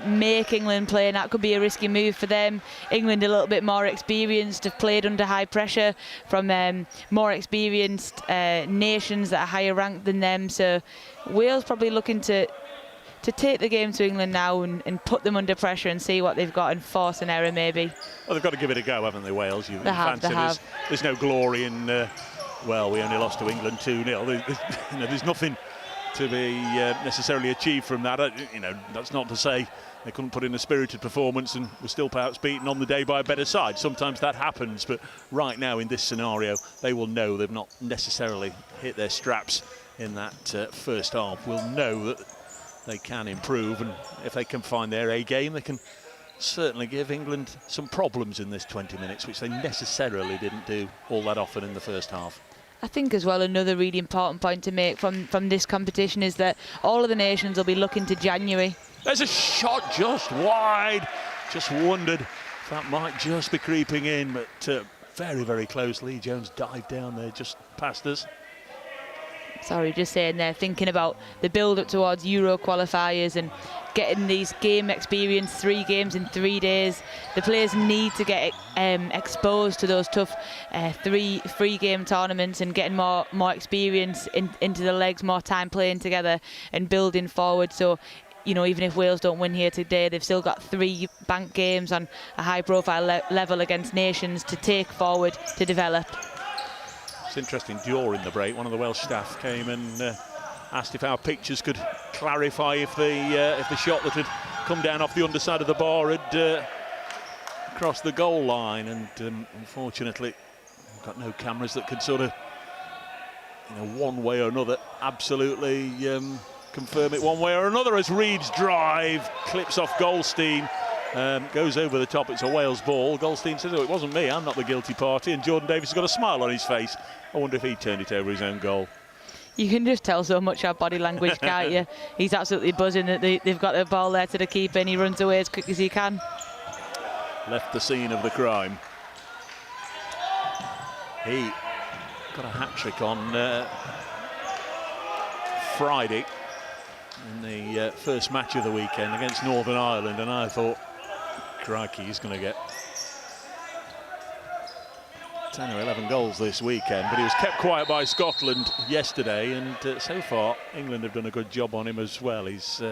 make England play, and that could be a risky move for them. England a little bit more experienced, have played under high pressure from more experienced nations that are higher ranked than them. So Wales probably looking to take the game to England now and put them under pressure and see what they've got and force an error maybe. Well, they've got to give it a go, haven't they, Wales? They have. There's no glory in... well, we only lost to England 2-0. There's nothing to be necessarily achieved from that. That's not to say they couldn't put in a spirited performance and were still perhaps beaten on the day by a better side. Sometimes that happens, but right now in this scenario, they will know they've not necessarily hit their straps in that first half. We'll know that they can improve, and if they can find their A game, they can certainly give England some problems in this 20 minutes, which they necessarily didn't do all that often in the first half. I think as well another really important point to make from this competition is that all of the nations will be looking to January. There's a shot just wide. Just wondered if that might just be creeping in, but very, very close. Lee Jones dived down there just past us. Sorry, just saying there, thinking about the build-up towards Euro qualifiers and getting these game experience, 3 games in 3 days. The players need to get exposed to those tough three game tournaments and getting more experience into the legs, more time playing together and building forward. So, even if Wales don't win here today, they've still got 3 bank games on a high-profile level against nations to take forward to develop. It's interesting, during the break, one of the Welsh staff came and asked if our pictures could clarify if the shot that had come down off the underside of the bar had crossed the goal line, and unfortunately we've got no cameras that could sort of, one way or another, absolutely confirm it one way or another, as Reed's drive clips off Goldstein. Goes over the top. It's a Wales ball. Goldstein says, "Oh, it wasn't me. I'm not the guilty party." And Jordan Davis has got a smile on his face. I wonder if he turned it over his own goal. You can just tell so much our body language, can't you? He's absolutely buzzing that they've got the ball there to the keeper, and he runs away as quick as he can. Left the scene of the crime. He got a hat-trick on Friday in the first match of the weekend against Northern Ireland, and I thought, crikey, he's going to get 10 or 11 goals this weekend, but he was kept quiet by Scotland yesterday, and so far England have done a good job on him as well. He's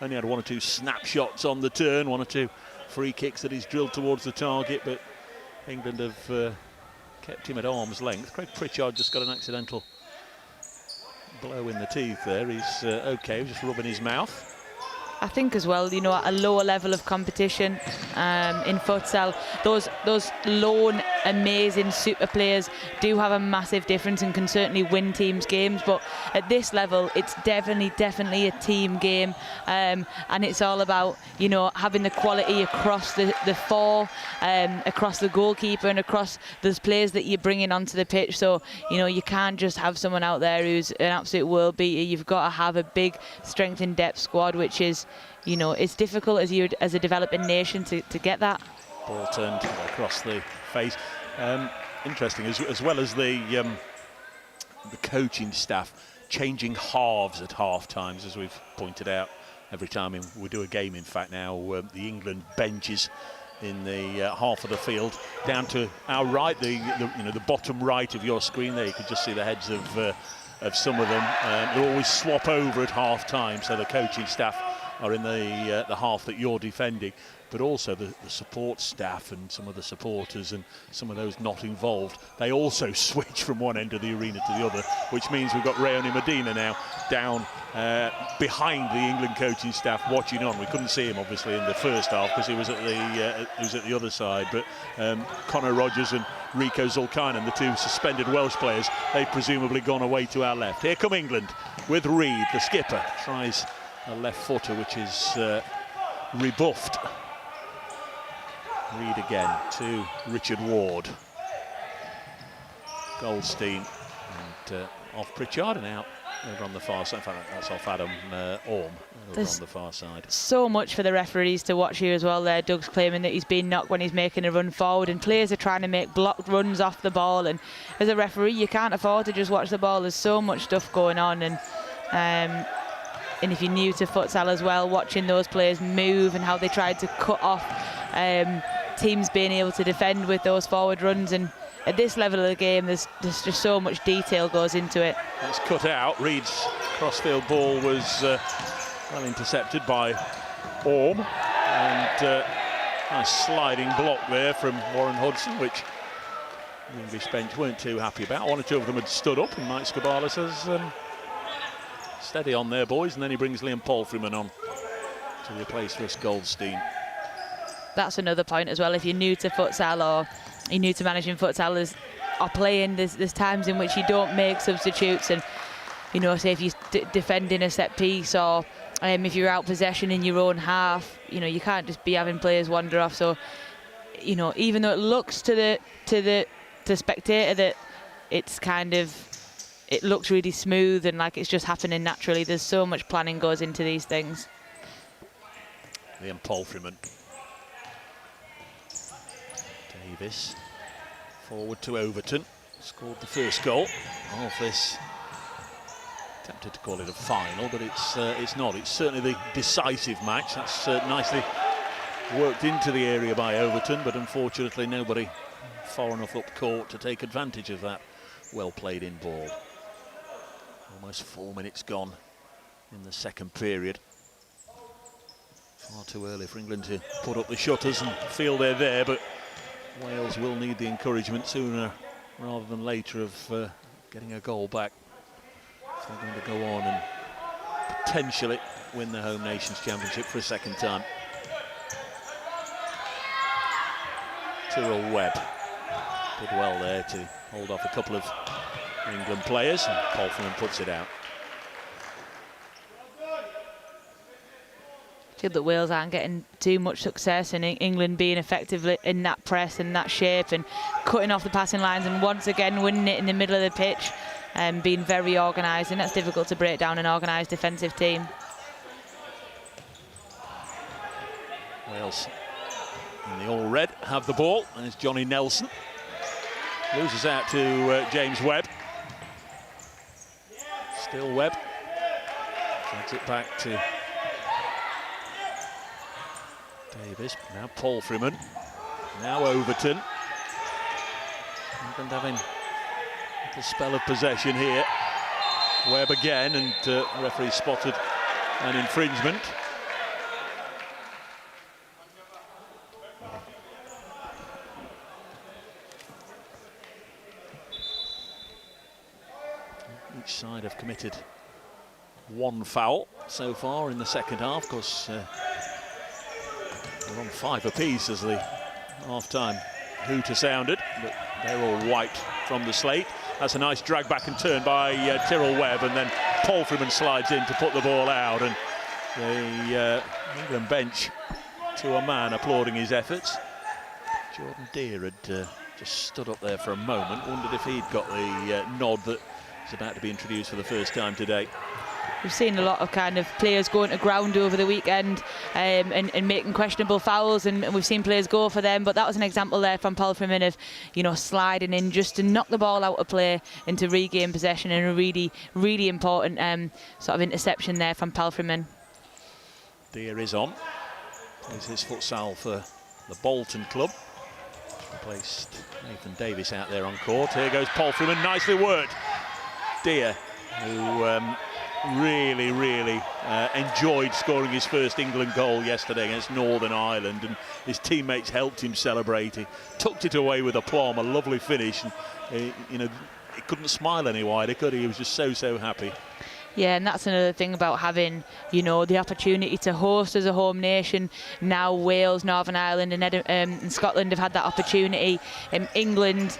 only had 1 or 2 snapshots on the turn, 1 or 2 free kicks that he's drilled towards the target, but England have kept him at arm's length. Craig Pritchard just got an accidental blow in the teeth there. He's okay, just rubbing his mouth. I think as well, at a lower level of competition in futsal, those lone, amazing super players do have a massive difference and can certainly win teams' games. But at this level, it's definitely a team game, and it's all about having the quality across the 4, across the goalkeeper and across those players that you're bringing onto the pitch. So you can't just have someone out there who's an absolute world beater. You've got to have a big strength and depth squad, which is it's difficult as a developing nation to get that. Ball turned across the face. Interesting, as well as the coaching staff changing halves at half times, as we've pointed out every time we do a game. In fact, now the England benches in the half of the field down to our right, the bottom right of your screen there. You can just see the heads of some of them. They always swap over at half time, so the coaching staff are in the half that you're defending. but also the support staff and some of the supporters and some of those not involved. They also switch from one end of the arena to the other, which means we've got Rayoni Medina now down behind the England coaching staff watching on. We couldn't see him obviously in the first half because he was at the other side, but Conor Rogers and Rico Zulkarnain, the two suspended Welsh players, they've presumably gone away to our left. Here come England with Reid, the skipper, tries a left footer which is rebuffed. Reid again to Richard Ward. Goldstein and off Pritchard and out over on the far side. In fact, that's off Adam Orme over on the far side. So much for the referees to watch here as well there. Doug's claiming that he's been knocked when he's making a run forward, and players are trying to make blocked runs off the ball, and as a referee you can't afford to just watch the ball. There's so much stuff going on, and if you're new to futsal as well, watching those players move and how they tried to cut off teams being able to defend with those forward runs, and at this level of the game there's just so much detail goes into it. That's cut out. Reid's crossfield ball was well intercepted by Orme, and nice sliding block there from Warren Hudson, which the English bench weren't too happy about. One or two of them had stood up, and Mike Scabala says steady on there, boys, and then he brings Liam Palfreyman on to replace Russ Goldstein. That's another point as well. If you're new to futsal or you're new to managing futsalers or playing, there's times in which you don't make substitutes, and you know, say if you're defending a set piece, or if you're out possession in your own half, you know, you can't just be having players wander off. So, you know, even though it looks to the spectator that it's kind of, it looks really smooth and like it's just happening naturally, there's so much planning goes into these things. Liam Palfreyman. Davis forward to Overton, scored the first goal of this. Tempted to call it a final, but it's not. It's certainly the decisive match. That's nicely worked into the area by Overton, but unfortunately nobody far enough up court to take advantage of that well played in ball. Almost 4 minutes gone in the second period. Far too early for England to put up the shutters and feel they're there, but Wales will need the encouragement sooner rather than later of getting a goal back if they're going to go on and potentially win the Home Nations Championship for a second time. Tyrrell Webb did well there to hold off a couple of England players, and Palfreyman puts it out. I feel that Wales aren't getting too much success, and England being effective in that press and that shape and cutting off the passing lines and once again winning it in the middle of the pitch and being very organised, and that's difficult to break down an organised defensive team. Wales in the all red have the ball, and it's Johnny Nelson. Loses out to James Webb. Still Webb. Drags it back to Davis. Now Palfreyman. Now Overton. England having the spell of possession here. Webb again, and the referee spotted an infringement. Each side have committed one foul so far in the second half. Of course, they're on 5 apiece as the half-time hooter sounded, but they're all white from the slate. That's a nice drag back and turn by Tyrrell Webb, and then Palfreyman slides in to put the ball out, and the England bench to a man applauding his efforts. Jordan Deere had just stood up there for a moment, wondered if he'd got the nod that is about to be introduced for the first time today. We've seen a lot of kind of players going to ground over the weekend and making questionable fouls, and we've seen players go for them, but that was an example there from Palfreyman of, you know, sliding in just to knock the ball out of play and to regain possession, and a really, really important sort of interception there from Palfreyman. Deere is on. Plays his futsal for the Bolton club. Replaced Nathan Davis out there on court. Here goes Palfreyman, nicely worked. Deere, who really enjoyed scoring his first England goal yesterday against Northern Ireland, and his teammates helped him celebrate. He tucked it away with aplomb, a lovely finish, and you know, he couldn't smile any wider, could he? He was just so happy. Yeah, and that's another thing about having, you know, the opportunity to host as a home nation. Now Wales, Northern Ireland and Scotland have had that opportunity. England,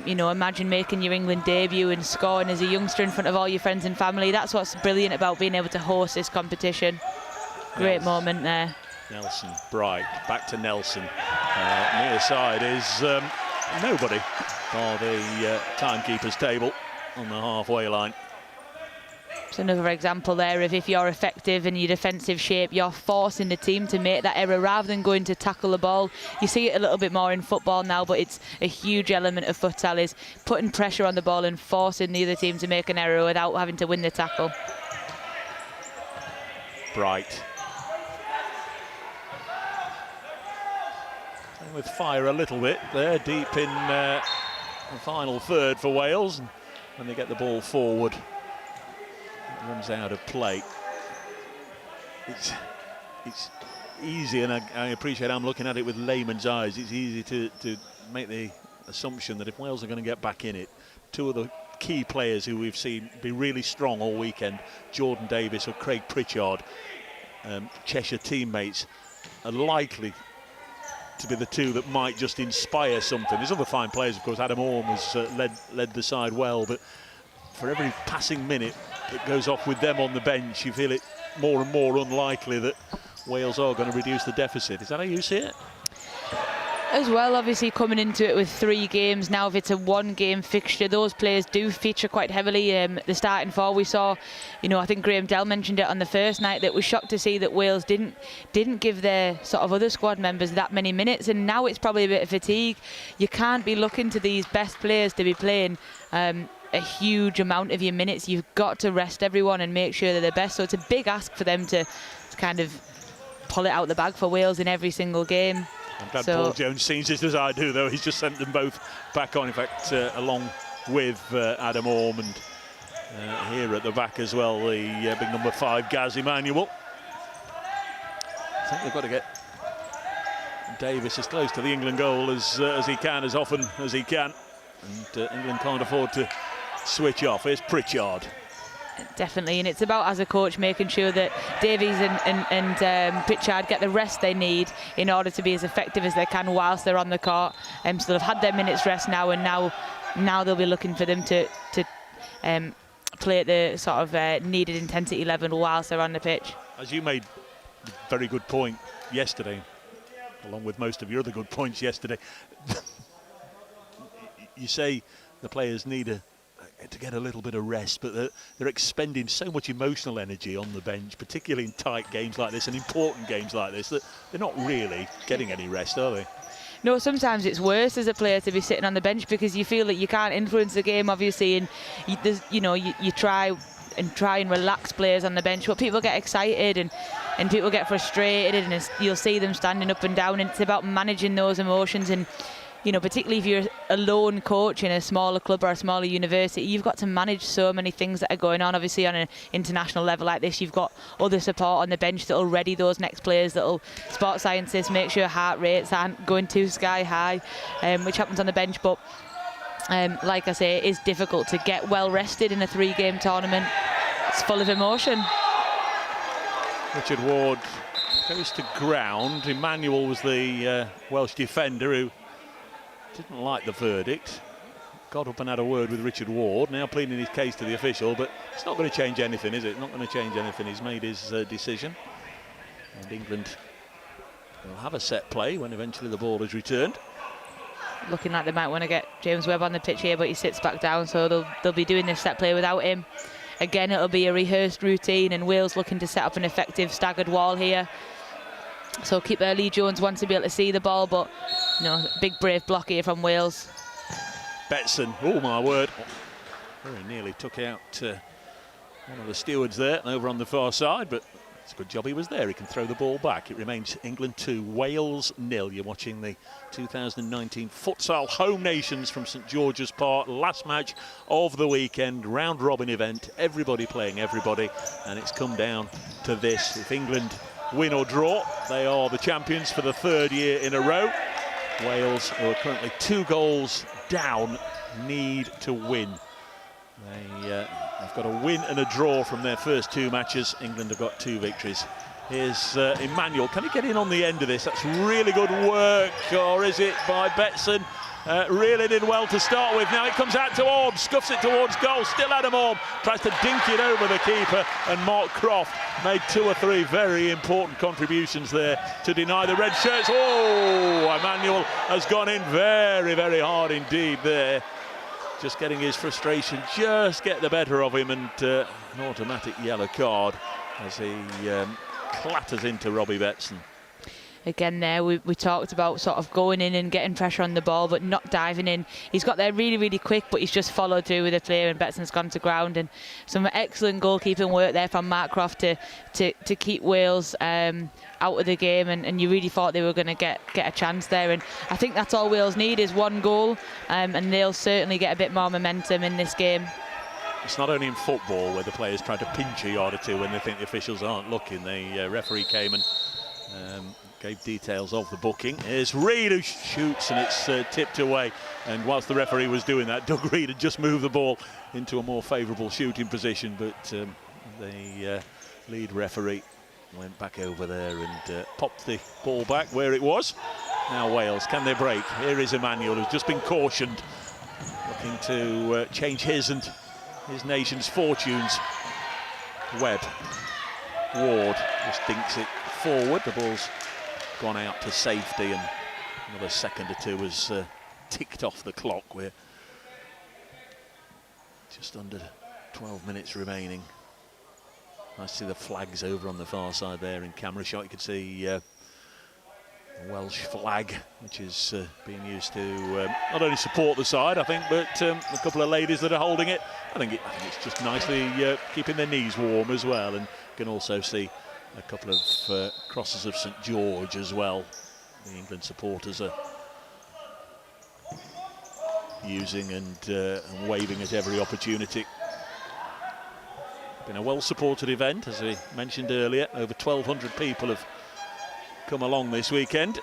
you know, imagine making your England debut and scoring as a youngster in front of all your friends and family. That's what's brilliant about being able to host this competition. Great moment there. Nelson, Bright, back to Nelson. Near side is nobody for the timekeeper's table on the halfway line. It's another example there of if you're effective in your defensive shape, you're forcing the team to make that error rather than going to tackle the ball. You see it a little bit more in football now, but it's a huge element of futsal, is putting pressure on the ball and forcing the other team to make an error without having to win the tackle. Bright. Playing with fire a little bit there, deep in the final third for Wales. And when they get the ball forward, runs out of play. It's easy, and I appreciate I'm looking at it with layman's eyes. It's easy to make the assumption that if Wales are going to get back in it, two of the key players who we've seen be really strong all weekend, Jordan Davis or Craig Pritchard, Cheshire teammates, are likely to be the two that might just inspire something. There's other fine players, of course. Adam Orme has led the side well, but for every passing minute that goes off with them on the bench, you feel it more and more unlikely that Wales are going to reduce the deficit. Is that how you see it? As well, obviously coming into it with 3 games now, if it's a 1-game fixture, those players do feature quite heavily. The starting 4 we saw, you know, I think Graham Dell mentioned it on the first night, that was shocked to see that Wales didn't give their sort of other squad members that many minutes, and now it's probably a bit of fatigue. You can't be looking to these best players to be playing a huge amount of your minutes. You've got to rest everyone and make sure they're the best. So it's a big ask for them to kind of pull it out the bag for Wales in every single game. I'm glad Paul Jones sees it as I do, though. He's just sent them both back on. In fact, along with Adam Orme, and here at the back as well, the big number 5, Gaz Emmanuel. I think they've got to get Davis as close to the England goal as he can, as often as he can. And England can't afford to switch off. Here's Pritchard. Definitely, and it's about, as a coach, making sure that Davies and Pritchard get the rest they need in order to be as effective as they can whilst they're on the court. So they've had their minutes rest now, and now they'll be looking for them to play at the sort of needed intensity level whilst they're on the pitch. As you made a very good point yesterday, along with most of your other good points yesterday, you say the players need to get a little bit of rest, but they're expending so much emotional energy on the bench, particularly in tight games like this and important games like this, that they're not really getting any rest, are they? No, sometimes it's worse as a player to be sitting on the bench because you feel that you can't influence the game, obviously, and you try and relax players on the bench, but people get excited and people get frustrated, and you'll see them standing up and down, and it's about managing those emotions. And you know, particularly if you're a lone coach in a smaller club or a smaller university, you've got to manage so many things that are going on. Obviously, on an international level like this, you've got other support on the bench that'll ready those next players, that'll sports scientists make sure heart rates aren't going too sky high, which happens on the bench. But like I say, it is difficult to get well rested in a 3-game tournament. It's full of emotion. Richard Ward goes to ground. Emmanuel was the Welsh defender who didn't like the verdict. Got up and had a word with Richard Ward, now pleading his case to the official, but it's not going to change anything, is it? Not going to change anything. He's made his decision. And England will have a set play when eventually the ball is returned. Looking like they might want to get James Webb on the pitch here, but he sits back down, so they'll be doing this set play without him. Again, it'll be a rehearsed routine, and Wales looking to set up an effective staggered wall here. So keeper Lee Jones wants to be able to see the ball, but no, big brave block here from Wales. Betson, oh my word, very nearly took out one of the stewards there over on the far side, but It's a good job he was there. He can throw the ball back. It remains England 2, Wales 0. You're watching the 2019 Futsal Home Nations from St George's Park. Last match of the weekend, round-robin event. Everybody playing everybody, and it's come down to this. If England win or draw, they are the champions for the 3rd year in a row. Wales, who are currently 2 goals down, need to win. They've got a win and a draw from their first 2 matches. England have got 2 victories. Here's Emmanuel. Can he get in on the end of this? That's really good work, or is it by Betson? Really did well to start with. Now it comes out to Orb, scuffs it towards goal. Still Adam Orb tries to dink it over the keeper, and Mark Croft made 2 or 3 very important contributions there to deny the red shirts. Oh, Emmanuel has gone in very, very hard indeed there. Just getting his frustration just get the better of him, and an automatic yellow card as he clatters into Robbie Betson. Again there, we talked about sort of going in and getting pressure on the ball but not diving in. He's got there really, really quick, but he's just followed through with the clear, and Betson's gone to ground. And some excellent goalkeeping work there from Mark Croft to keep Wales out of the game, and you really thought they were going to get a chance there. And I think that's all Wales need is 1 goal, and they'll certainly get a bit more momentum in this game. It's not only in football where the players try to pinch a yard or 2 when they think the officials aren't looking. The referee came and gave details of the booking. Here's Reid who shoots, and it's tipped away. And whilst the referee was doing that, Doug Reid had just moved the ball into a more favourable shooting position, but the lead referee went back over there and popped the ball back where it was. Now Wales, can they break? Here is Emmanuel, who's just been cautioned, looking to change his and his nation's fortunes. Webb, Ward just dinks it forward. The ball's gone out to safety, and another second or 2 has ticked off the clock. We're just under 12 minutes remaining. I see the flags over on the far side there in camera shot. You can see a Welsh flag, which is being used to not only support the side, I think, but a couple of ladies that are holding it. I think it's just nicely keeping their knees warm as well. And you can also see a couple of crosses of St George as well. The England supporters are using and waving at every opportunity. Been a well-supported event, as we mentioned earlier. Over 1,200 people have come along this weekend.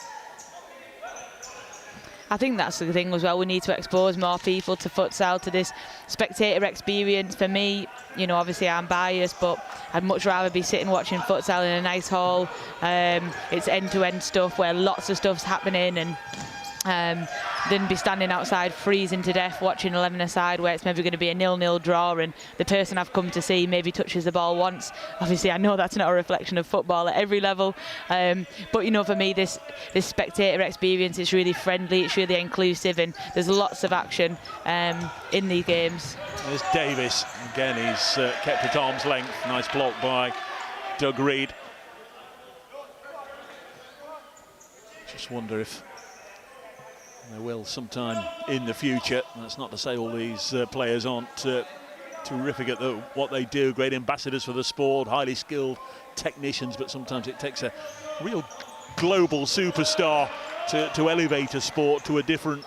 I think that's the thing as well. We need to expose more people to futsal, to this spectator experience. For me, you know, obviously I'm biased, but I'd much rather be sitting watching futsal in a nice hall. It's end-to-end stuff where lots of stuff's happening, and than be standing outside freezing to death watching 11-a-side where it's maybe going to be a 0-0 draw and the person I've come to see maybe touches the ball once. Obviously I know that's not a reflection of football at every level, but you know, for me this spectator experience is really friendly, it's really inclusive, and there's lots of action in these games. There's Davis again, he's kept at arm's length. Nice block by Doug Reid. Just wonder if they will sometime in the future. That's not to say all these players aren't terrific at what they do, great ambassadors for the sport, highly skilled technicians, but sometimes it takes a real global superstar to elevate a sport to a different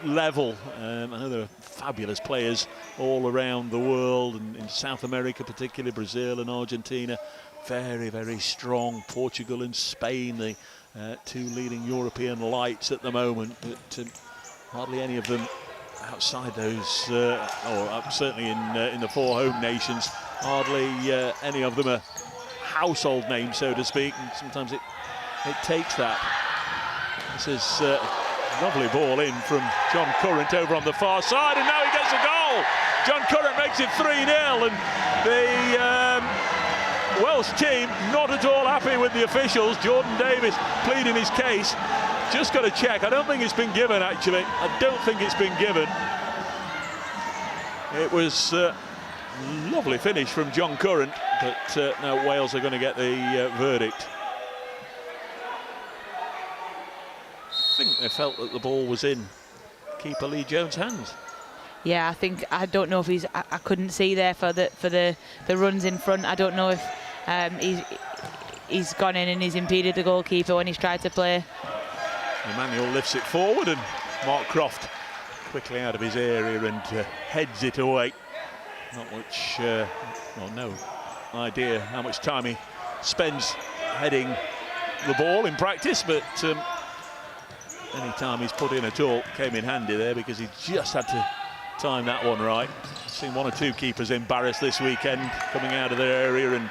level. I know there are fabulous players all around the world, and in South America particularly, Brazil and Argentina, very, very strong. Portugal and Spain, the 2 leading European lights at the moment, but hardly any of them outside those, or certainly in the 4 home nations, hardly any of them are household names, so to speak, and sometimes it takes that. This is a lovely ball in from John Current over on the far side, and now he gets a goal. John Current makes it 3-0, and the Welsh team not at all happy with the officials. Jordan Davis pleading his case. Just got to check. I don't think it's been given, actually. I don't think it's been given. It was a lovely finish from John Current, but now Wales are going to get the verdict. I think they felt that the ball was in keeper Lee Jones' hands. Yeah, I don't know if I couldn't see there for the runs in front. I don't know if He's gone in and he's impeded the goalkeeper when he's tried to play. Emmanuel lifts it forward and Mark Croft quickly out of his area and heads it away. Not much, well, no idea how much time he spends heading the ball in practice, but any time he's put in at all came in handy there because he just had to time that one right. I've seen one or two keepers embarrassed this weekend coming out of their area and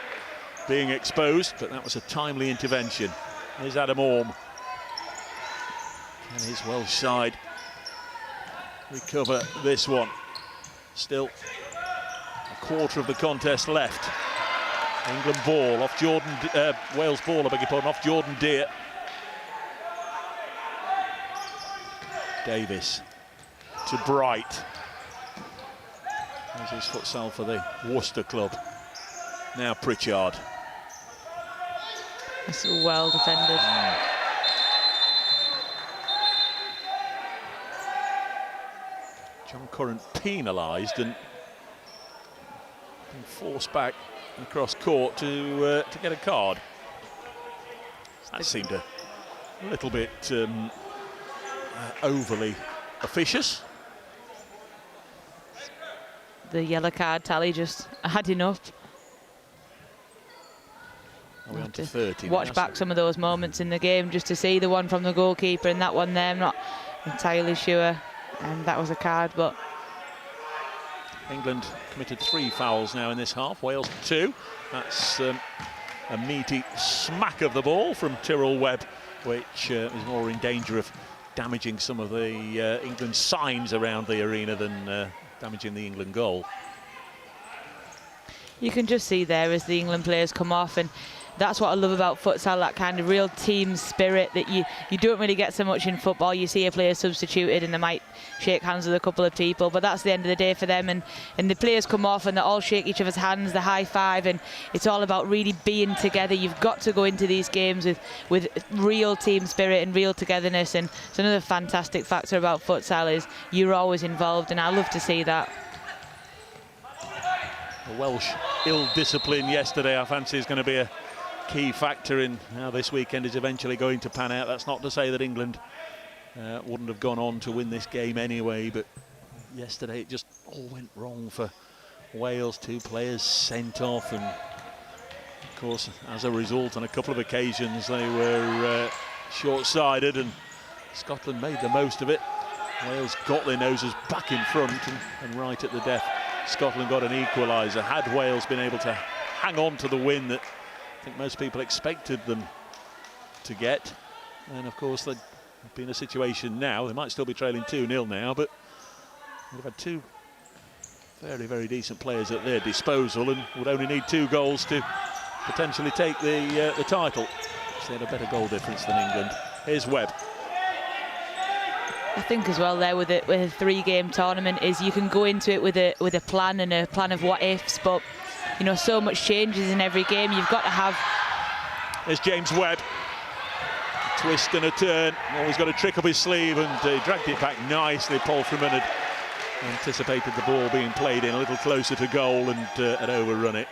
being exposed, but that was a timely intervention. Here's Adam Orme. Can his Welsh side recover this one? Still a quarter of the contest left. England ball off Jordan, Wales ball, I beg your pardon, off Jordan Deere. Davis to Bright. There's his futsal for the Worcester club. Now Pritchard. It's well defended. John Curran penalised and forced back across court to get a card. That seemed a little bit overly officious. The yellow card tally just adding up. Are we on to 30? Watch back some of those moments in the game just to see the one from the goalkeeper and that one there. I'm not entirely sure. And that was a card, but England committed 3 fouls now in this half. Wales 2. That's a meaty smack of the ball from Tyrrell Webb, which is more in danger of damaging some of the England signs around the arena than damaging the England goal. You can just see there as the England players come off, and that's what I love about futsal, that kind of real team spirit that you don't really get so much in football. You see a player substituted and they might shake hands with a couple of people, but that's the end of the day for them, and the players come off and they all shake each other's hands, the high five, and it's all about really being together. You've got to go into these games with real team spirit and real togetherness, and it's another fantastic factor about futsal is you're always involved, and I love to see that. The Welsh ill-discipline yesterday, I fancy, is going to be a key factor in how this weekend is eventually going to pan out. That's not to say that England wouldn't have gone on to win this game anyway, but yesterday it just all went wrong for Wales. 2 players sent off, and of course as a result on a couple of occasions they were short-sighted, and Scotland made the most of it. Wales got their noses back in front, and right at the death Scotland got an equaliser. Had Wales been able to hang on to the win that I think most people expected them to get, and of course they'd be in a situation now, they might still be trailing 2-0 now, but they've had 2 very, very decent players at their disposal and would only need 2 goals to potentially take the title. So they had a better goal difference than England. Here's Webb. I think as well there with a 3-game tournament is you can go into it with a plan and a plan of what ifs, but you know, so much changes in every game. You've got to have. There's James Webb. A twist and a turn. Always got a trick up his sleeve, and he dragged it back nicely. Paul Freeman had anticipated the ball being played in a little closer to goal and had overrun it.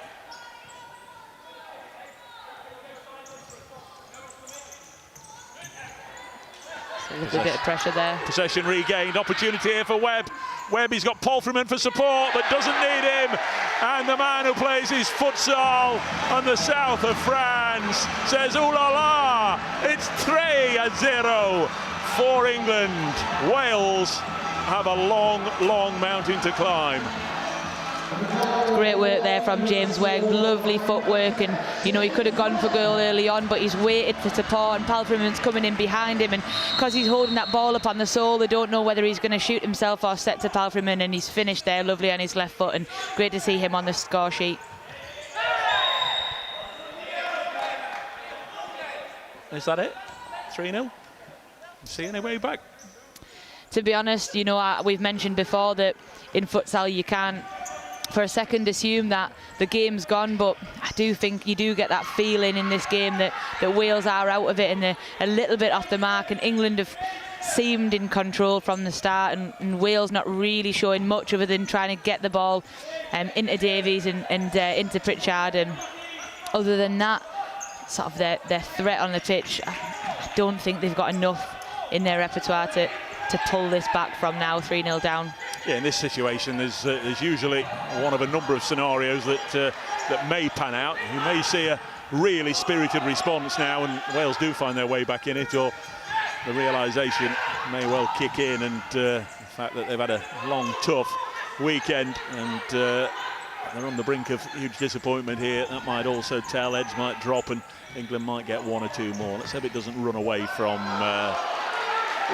A little bit of pressure there. Possession regained, opportunity here for Webb. Webb, he's got Paul Freeman for support, but doesn't need him. And the man who plays his futsal on the south of France says, ooh la la, it's 3-0 for England. Wales have a long, long mountain to climb. Great work there from James Webb, lovely footwork, and you know he could have gone for goal early on, but he's waited for support, and Paul Freeman's coming in behind him, and because he's holding that ball up on the sole, they don't know whether he's going to shoot himself or set to Paul Freeman, and he's finished there lovely on his left foot, and great to see him on the score sheet. Is that it? 3-0? See any way back? To be honest, you know, we've mentioned before that in futsal you can't for a second assume that the game's gone, but I do think you do get that feeling in this game that Wales are out of it and they're a little bit off the mark, and England have seemed in control from the start, and Wales not really showing much other than trying to get the ball into Davies and into Pritchard, and other than that, sort of their threat on the pitch, I don't think they've got enough in their repertoire to pull this back from now 3-0 down. Yeah, in this situation, there's usually one of a number of scenarios that may pan out. You may see a really spirited response now, and Wales do find their way back in it, or the realisation may well kick in, and the fact that they've had a long, tough weekend, and they're on the brink of huge disappointment here. That might also tell. Heads might drop, and England might get one or two more. Let's hope it doesn't run away from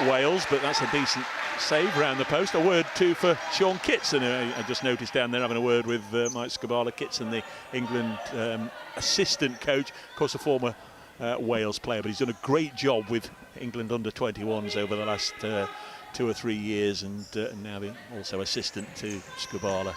Wales, but that's a decent save round the post. A word too for Sean Kitson. I just noticed down there having a word with Mike Skubala. Kitson, the England assistant coach, of course a former Wales player, but he's done a great job with England under-21s over the last 2 or 3 years, and now being also assistant to Skubala.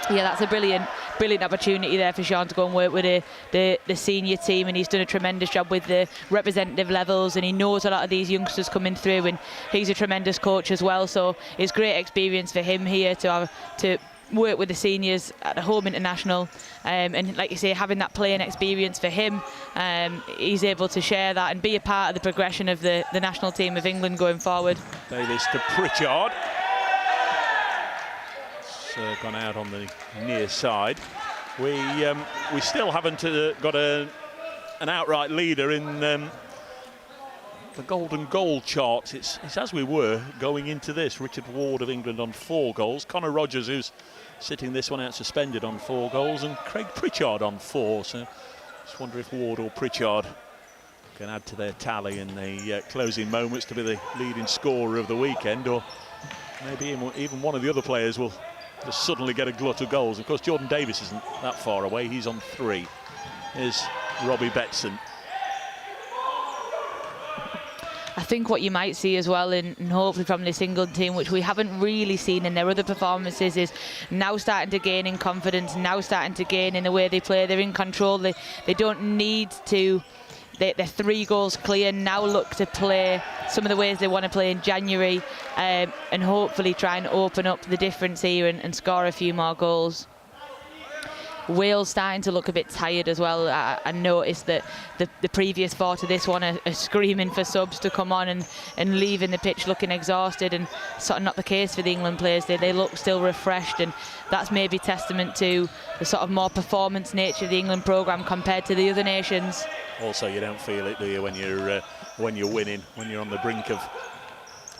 Yeah, that's a brilliant opportunity there for Sean to go and work with the senior team, and he's done a tremendous job with the representative levels, and he knows a lot of these youngsters coming through, and he's a tremendous coach as well, so it's great experience for him here to work with the seniors at the home international, and like you say, having that playing experience for him, he's able to share that and be a part of the progression of the national team of England going forward. Davis to Pritchard. Gone out on the near side. We still haven't got an outright leader in the golden goal charts. It's as we were going into this. Richard Ward of England on 4 goals. Conor Rogers, who's sitting this one out suspended, on 4 goals, and Craig Pritchard on 4. So just wonder if Ward or Pritchard can add to their tally in the closing moments to be the leading scorer of the weekend, or maybe even one of the other players will just suddenly get a glut of goals. Of course, Jordan Davis isn't that far away. He's on 3. Here's Robbie Betson. I think what you might see as well, and hopefully from this England team, which we haven't really seen in their other performances, is now starting to gain in confidence, now starting to gain in the way they play. They're in control. They don't need to. They're 3 goals clear, now look to play some of the ways they want to play in January, and hopefully try and open up the difference here and score a few more goals. Wales starting to look a bit tired as well. I noticed that the previous 4 to this one are screaming for subs to come on and leaving the pitch looking exhausted, and sort of not the case for the England players. They look still refreshed, and that's maybe testament to the sort of more performance nature of the England programme compared to the other nations. Also, you don't feel it, do you, when you're winning, when you're on the brink of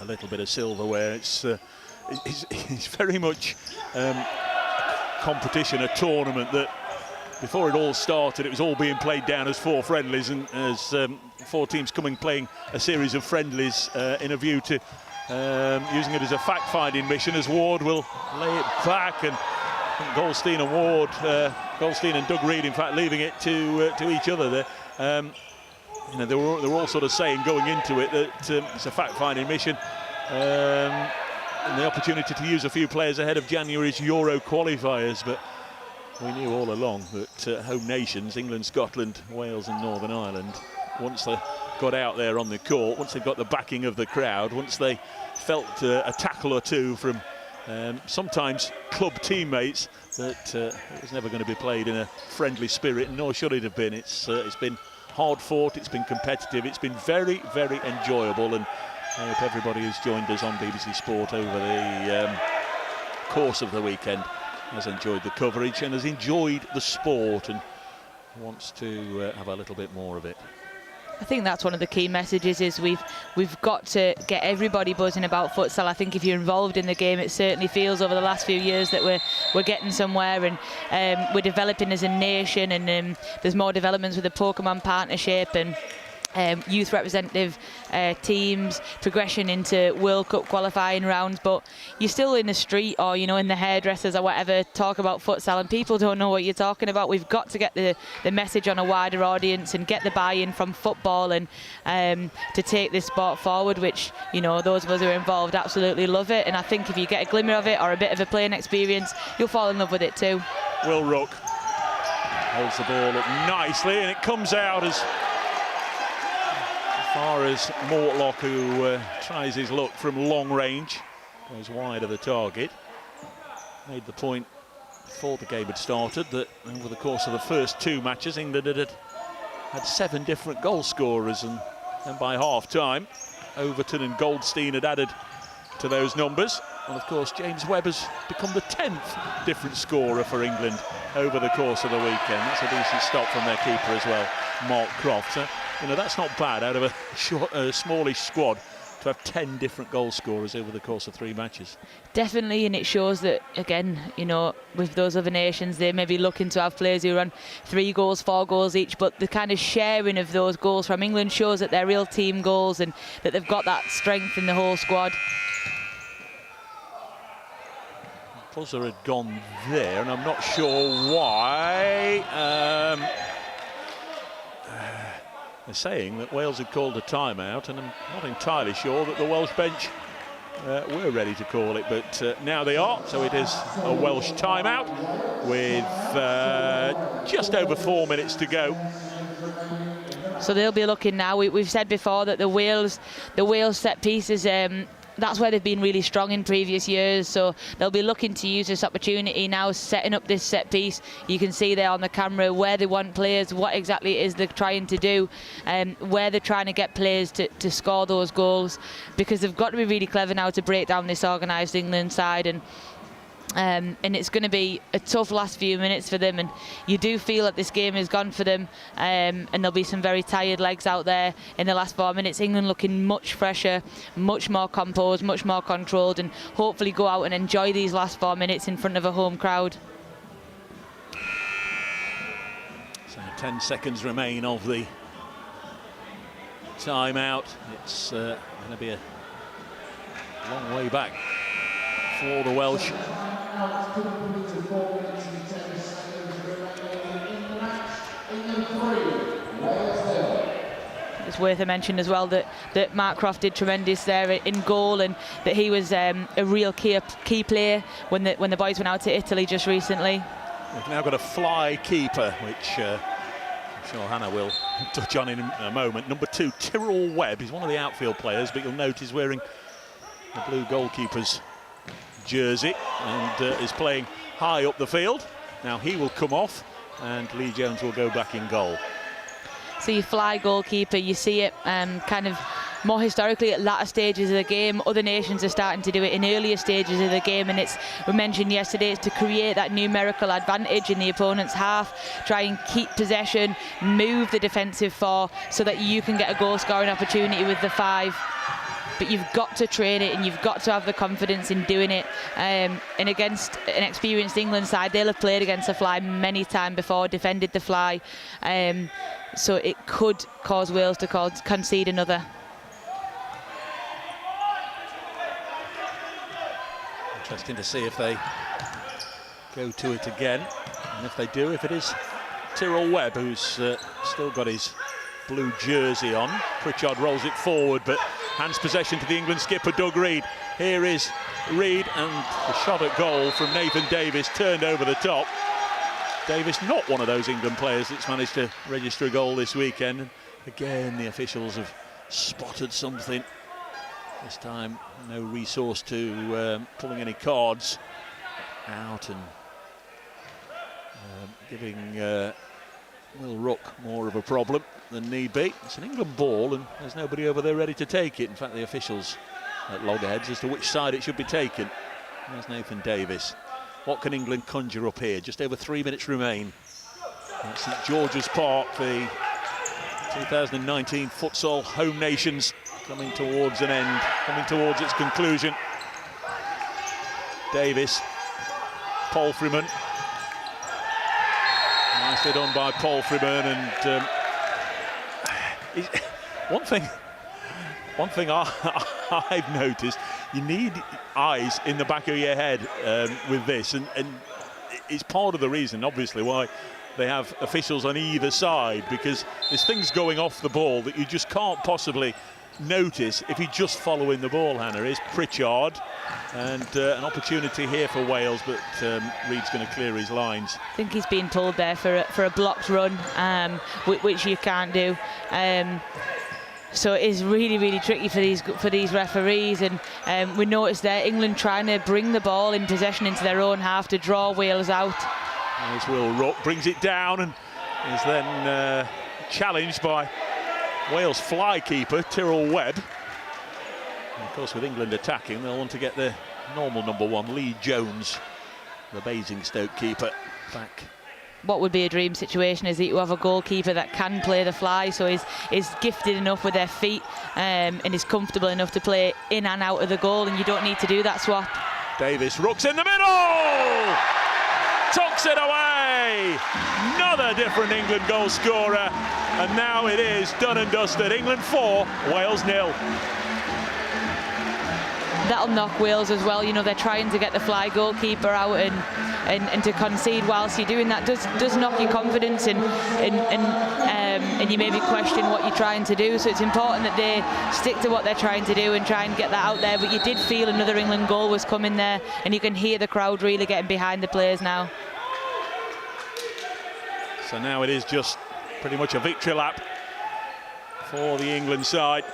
a little bit of silverware. It's very much competition, a tournament that before it all started, it was all being played down as 4 friendlies, and as 4 teams playing a series of friendlies in a view to using it as a fact-finding mission, as Ward will lay it back, and Goldstein and Ward, Goldstein and Doug Reid, in fact, leaving it to each other there. You know, they were all sort of saying going into it that it's a fact-finding mission, and the opportunity to use a few players ahead of January's Euro qualifiers, but we knew all along that home nations, England, Scotland, Wales and Northern Ireland, once they got out there on the court, once they got the backing of the crowd, once they felt a tackle or two from sometimes club teammates, that it was never going to be played in a friendly spirit, nor should it have been. It's been hard fought, it's been competitive, it's been very, very enjoyable, and I hope everybody who's joined us on BBC Sport over the course of the weekend has enjoyed the coverage and has enjoyed the sport and wants to have a little bit more of it. I think that's one of the key messages, is we've got to get everybody buzzing about futsal. I think if you're involved in the game, it certainly feels over the last few years that we're getting somewhere, and we're developing as a nation, and there's more developments with the Pokemon partnership and youth representative teams, progression into World Cup qualifying rounds, but you're still in the street or, you know, in the hairdressers or whatever, talk about futsal and people don't know what you're talking about. We've got to get the message on a wider audience and get the buy-in from football, and to take this sport forward, which, you know, those of us who are involved absolutely love it, and I think if you get a glimmer of it or a bit of a playing experience, you'll fall in love with it too. Will Rook holds the ball up nicely, and it comes out as far as Mortlock, who tries his luck from long range, goes wide of the target. Made the point before the game had started that over the course of the first 2 matches, England had 7 different goal scorers, and then by half-time, Overton and Goldstein had added to those numbers. And of course, James Webb has become the 10th different scorer for England over the course of the weekend. That's a decent stop from their keeper as well, Mark Croft. So, you know, that's not bad out of a smallish squad to have 10 different goal scorers over the course of 3 matches. Definitely, and it shows that, again, you know, with those other nations, they may be looking to have players who run 3 goals, 4 goals each, but the kind of sharing of those goals from England shows that they're real team goals and that they've got that strength in the whole squad. Buzzer had gone there, and I'm not sure why. They're saying that Wales had called a timeout, and I'm not entirely sure that the Welsh bench were ready to call it, but now they are. So it is a Welsh timeout with just over 4 minutes to go. So they'll be looking now. We've said before that the Wales set pieces, that's where they've been really strong in previous years, so they'll be looking to use this opportunity now, setting up this set piece. You can see there on the camera where they want players, what exactly it is they're trying to do, where they're trying to get players to score those goals, because they've got to be really clever now to break down this organised England side, and it's going to be a tough last few minutes for them, and you do feel that this game is gone for them, and there'll be some very tired legs out there in the last 4 minutes. England looking much fresher, much more composed, much more controlled, and hopefully go out and enjoy these last 4 minutes in front of a home crowd. So 10 seconds remain of the timeout. It's going to be a long way back for the Welsh. It's worth a mention as well that Mark Croft did tremendous there in goal, and that he was a real key player when the boys went out to Italy just recently. We've now got a fly keeper, which I'm sure Hannah will touch on in a moment. Number 2, Tyrrell Webb. He's one of the outfield players, but you'll note he's wearing the blue goalkeeper's jersey and is playing high up the field. Now he will come off and Lee Jones will go back in goal. So you fly goalkeeper, you see it kind of more historically at latter stages of the game. Other nations are starting to do it in earlier stages of the game, and we mentioned yesterday, it's to create that numerical advantage in the opponent's half, try and keep possession, move the defensive 4 so that you can get a goal scoring opportunity with the 5. But you've got to train it, and you've got to have the confidence in doing it. And against an experienced England side, they'll have played against the fly many times before, defended the fly. So it could cause Wales to concede another. Interesting to see if they go to it again. And if they do, if it is Tyrrell Webb, who's still got his blue jersey on. Pritchard rolls it forward, but hands possession to the England skipper, Doug Reid. Here is Reid, and the shot at goal from Nathan Davis turned over the top. Davis, not one of those England players that's managed to register a goal this weekend. And again, the officials have spotted something. This time, no resource to pulling any cards out and giving Will Rook more of a problem than need be. It's an England ball and there's nobody over there ready to take it. In fact, the officials at loggerheads as to which side it should be taken. There's Nathan Davis. What can England conjure up here? Just over 3 minutes remain at St George's Park. The 2019 Futsal Home Nations coming towards an end, coming towards its conclusion. Davis, Paul Freeman. Nicely done by Paul Freeman, and one thing I've noticed, you need eyes in the back of your head with this, and it's part of the reason, obviously, why they have officials on either side, because there's things going off the ball that you just can't possibly notice if you're just following the ball. Hannah, is Pritchard, and an opportunity here for Wales, but Reid's going to clear his lines. I think he's been told there for a blocked run, which you can't do. So it is really, really tricky for these referees, and we noticed there England trying to bring the ball in possession into their own half to draw Wales out. As Will Ruck brings it down and is then challenged by Wales fly keeper Tyrrell Webb. And of course, with England attacking, they'll want to get their normal number one, Lee Jones, the Basingstoke keeper, back. What would be a dream situation is that you have a goalkeeper that can play the fly, so is gifted enough with their feet and is comfortable enough to play in and out of the goal, and you don't need to do that swap. Davis rooks in the middle, tucks it away. Another different England goal scorer, and now it is done and dusted. England 4, Wales 0. That'll knock Wales as well. You know, they're trying to get the fly goalkeeper out, and to concede whilst you're doing that does knock your confidence, and you maybe question what you're trying to do. So it's important that they stick to what they're trying to do and try and get that out there. But you did feel another England goal was coming there, and you can hear the crowd really getting behind the players now. So now it is just pretty much a victory lap for the England side.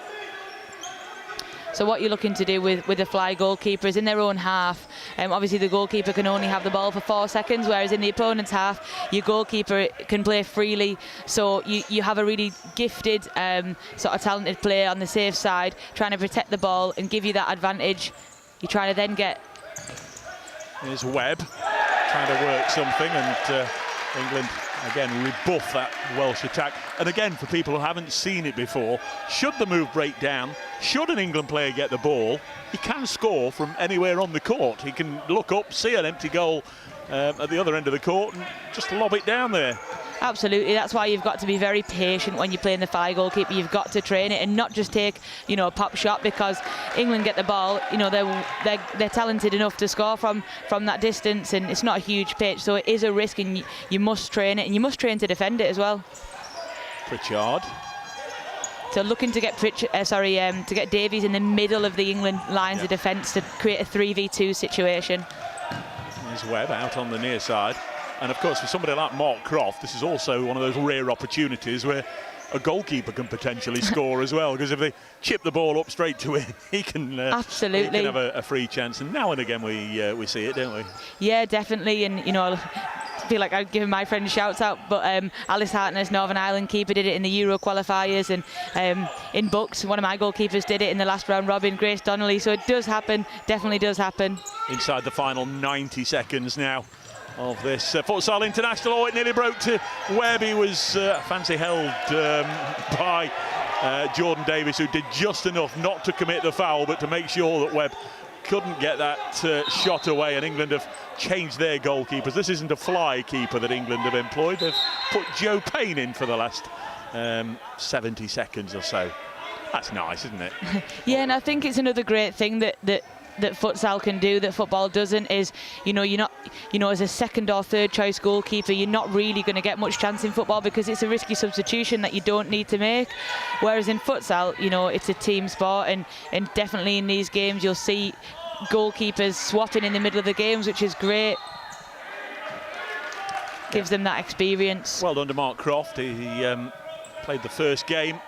So what you're looking to do with the fly goalkeeper is in their own half. Obviously the goalkeeper can only have the ball for 4 seconds, whereas in the opponent's half, your goalkeeper can play freely. So you have a really gifted, sort of talented player on the safe side, trying to protect the ball and give you that advantage. You're trying to then get... Here's Webb trying to work something, and England again rebuff that Welsh attack. And again, for people who haven't seen it before, should the move break down, should an England player get the ball, he can score from anywhere on the court. He can look up, see an empty goal at the other end of the court and just lob it down there. Absolutely, that's why you've got to be very patient when you're playing the fly goalkeeper. You've got to train it and not just take, you know, a pop shot, because England get the ball, you know, they're talented enough to score from that distance, and it's not a huge pitch, so it is a risk, and you must train it, and you must train to defend it as well. Pritchard. So looking to get to get Davies in the middle of the England lines of defence to create a 3v2 situation. There's Webb out on the near side. And of course, for somebody like Mark Croft, this is also one of those rare opportunities where a goalkeeper can potentially score as well, because if they chip the ball up straight to him, he can absolutely he can have a free chance. And now and again we see it, don't we? Yeah, definitely. And you know, I feel like I'd give my friend shouts out, but Alice Hartness, Northern Ireland keeper, did it in the Euro qualifiers, and in Bucks, one of my goalkeepers did it in the last round robin, Grace Donnelly. So it does happen, definitely does happen. Inside the final 90 seconds now of this Futsal International. Oh, it nearly broke to Webb. He was fancy held by Jordan Davis, who did just enough not to commit the foul, but to make sure that Webb couldn't get that shot away. And England have changed their goalkeepers. This isn't a fly keeper that England have employed. They've put Joe Payne in for the last 70 seconds or so. That's nice, isn't it? Yeah, and I think it's another great thing that futsal can do that football doesn't, is, you know, you're not, you know, as a second or third choice goalkeeper, you're not really going to get much chance in football because it's a risky substitution that you don't need to make. Whereas in futsal, you know, it's a team sport, and definitely in these games you'll see goalkeepers swapping in the middle of the games, which is great. Gives them that experience. Well done to Mark Croft. He played the first game,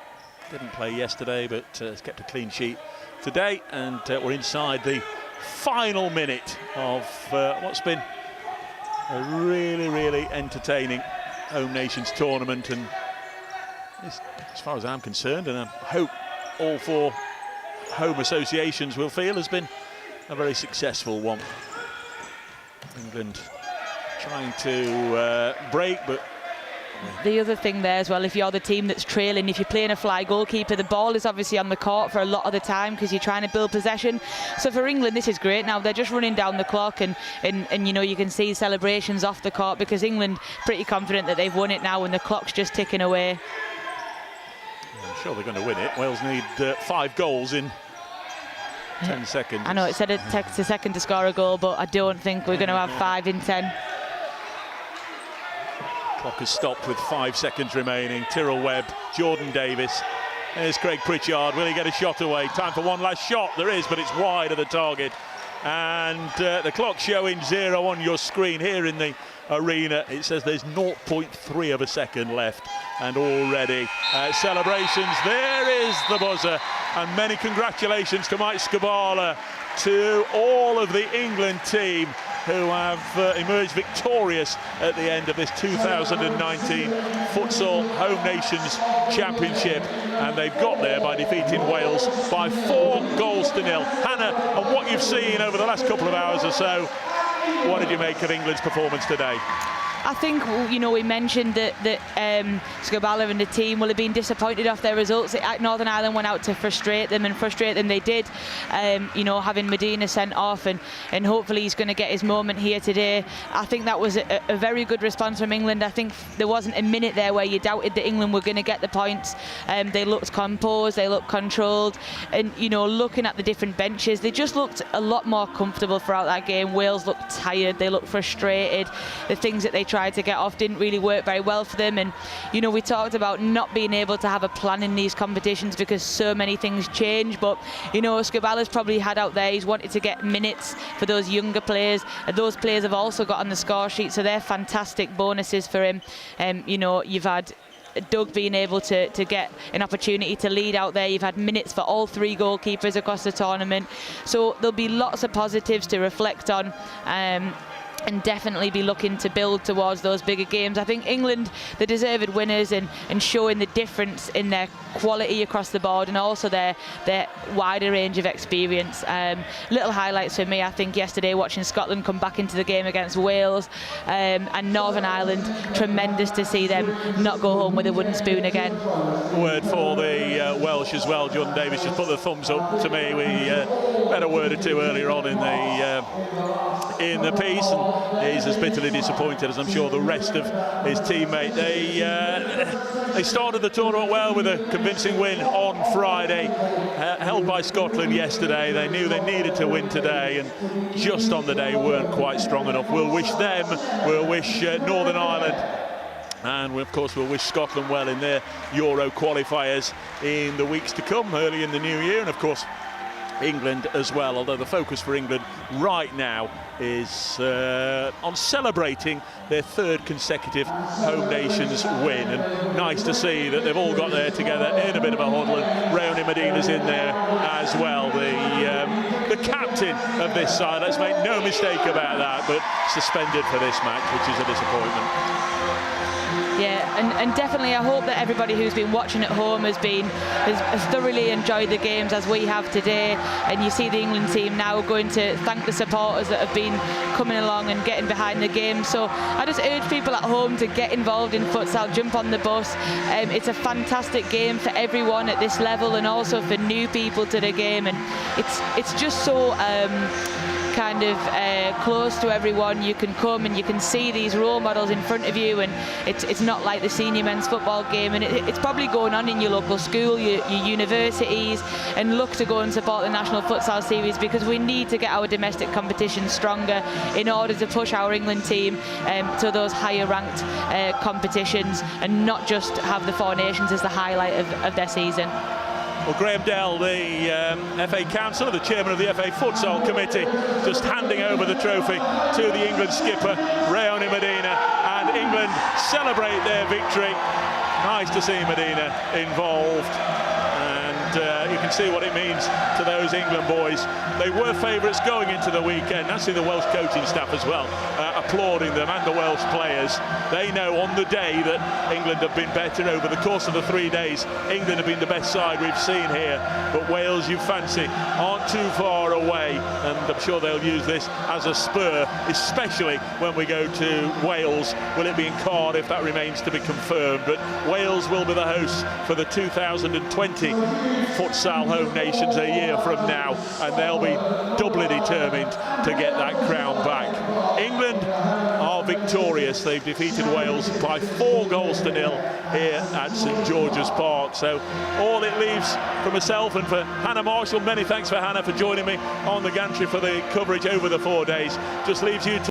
didn't play yesterday, but has kept a clean sheet today, and we're inside the final minute of what's been a really entertaining Home Nations tournament, and as far as I'm concerned, and I hope all four home associations will feel, has been a very successful one. England trying to break, but the other thing there as well, if you're the team that's trailing, if you're playing a fly goalkeeper, the ball is obviously on the court for a lot of the time because you're trying to build possession. So for England, this is great. Now they're just running down the clock, and you know, you can see celebrations off the court because England pretty confident that they've won it now, and the clock's just ticking away. I'm sure they're going to win it. Wales need 5 goals in 10 seconds. I know it said it takes a second to score a goal, but I don't think we're going to have 5 in 10. Clock has stopped with 5 seconds remaining. Tyrrell Webb, Jordan Davis. There's Craig Pritchard. Will he get a shot away? Time for one last shot. There is, but it's wide of the target. And the clock showing 0 on your screen here in the arena. It says there's 0.3 of a second left. And already celebrations. There is is the buzzer, and many congratulations to Mike Skubala, to all of the England team who have emerged victorious at the end of this 2019 Futsal Home Nations Championship, and they've got there by defeating Wales by 4-0. Hannah, on what you've seen over the last couple of hours or so, what did you make of England's performance today? I think, you know, we mentioned that Skubala and the team will have been disappointed off their results. Northern Ireland went out to frustrate them, and frustrate them they did. You know, having Medina sent off, and hopefully he's going to get his moment here today. I think that was a very good response from England. I think there wasn't a minute there where you doubted that England were going to get the points. They looked composed, they looked controlled, and, you know, looking at the different benches, they just looked a lot more comfortable throughout that game. Wales looked tired, they looked frustrated. The things that they tried to get off didn't really work very well for them, and, you know, we talked about not being able to have a plan in these competitions because so many things change, but, you know, Skubala's probably had out there, he's wanted to get minutes for those younger players, and those players have also got on the score sheet, so they're fantastic bonuses for him. You know, you've had Doug being able to get an opportunity to lead out there. You've had minutes for all 3 goalkeepers across the tournament, so there'll be lots of positives to reflect on, and definitely be looking to build towards those bigger games. I think England, the deserved winners, and showing the difference in their quality across the board, and also their wider range of experience. Little highlights for me, I think, yesterday watching Scotland come back into the game against Wales, and Northern Ireland, tremendous to see them not go home with a wooden spoon again. Word for the Welsh as well. John Davis just put the thumbs up to me. We had a word or two earlier on in the piece, and he's as bitterly disappointed as I'm sure the rest of his teammate. They started the tournament well with a convincing win on Friday, held by Scotland yesterday. They knew they needed to win today, and just on the day weren't quite strong enough. We'll wish them, we'll wish Northern Ireland, and of course we'll wish Scotland well in their Euro qualifiers in the weeks to come, early in the new year, and of course England as well, although the focus for England right now is on celebrating their 3rd consecutive Home Nations win, and nice to see that they've all got there together in a bit of a huddle, and Raoni Medina's in there as well, the captain of this side. Let's make no mistake about that, but suspended for this match, which is a disappointment. Yeah, and definitely I hope that everybody who's been watching at home has thoroughly enjoyed the games as we have today, and you see the England team now going to thank the supporters that have been coming along and getting behind the game. So I just urge people at home to get involved in futsal, jump on the bus. It's a fantastic game for everyone at this level, and also for new people to the game, and it's just so kind of close to everyone. You can come and you can see these role models in front of you, and it's not like the senior men's football game, and it's probably going on in your local school, your universities, and look to go and support the National Futsal Series, because we need to get our domestic competition stronger in order to push our England team to those higher ranked competitions, and not just have the 4 Nations as the highlight of their season. Well, Graham Dell, the FA Councillor, the chairman of the FA Futsal Committee, just handing over the trophy to the England skipper, Raoni Medina, and England celebrate their victory. Nice to see Medina involved, and you can see what it means to those England boys. They were favourites going into the weekend. Actually, the Welsh coaching staff as well, applauding them, and the Welsh players. They know on the day that England have been better. Over the course of the 3 days, England have been the best side we've seen here, but Wales, you fancy, aren't too far away, and I'm sure they'll use this as a spur, especially when we go to Wales. Will it be in Cardiff? That remains to be confirmed, but Wales will be the hosts for the 2020 Futsal Home Nations a year from now, and they'll be doubly determined to get that crown back. England are victorious. They've defeated Wales by 4-0 here at St George's Park. So all it leaves for myself and for Hannah Marshall, many thanks for Hannah for joining me on the gantry for the coverage over the 4 days, just leaves you to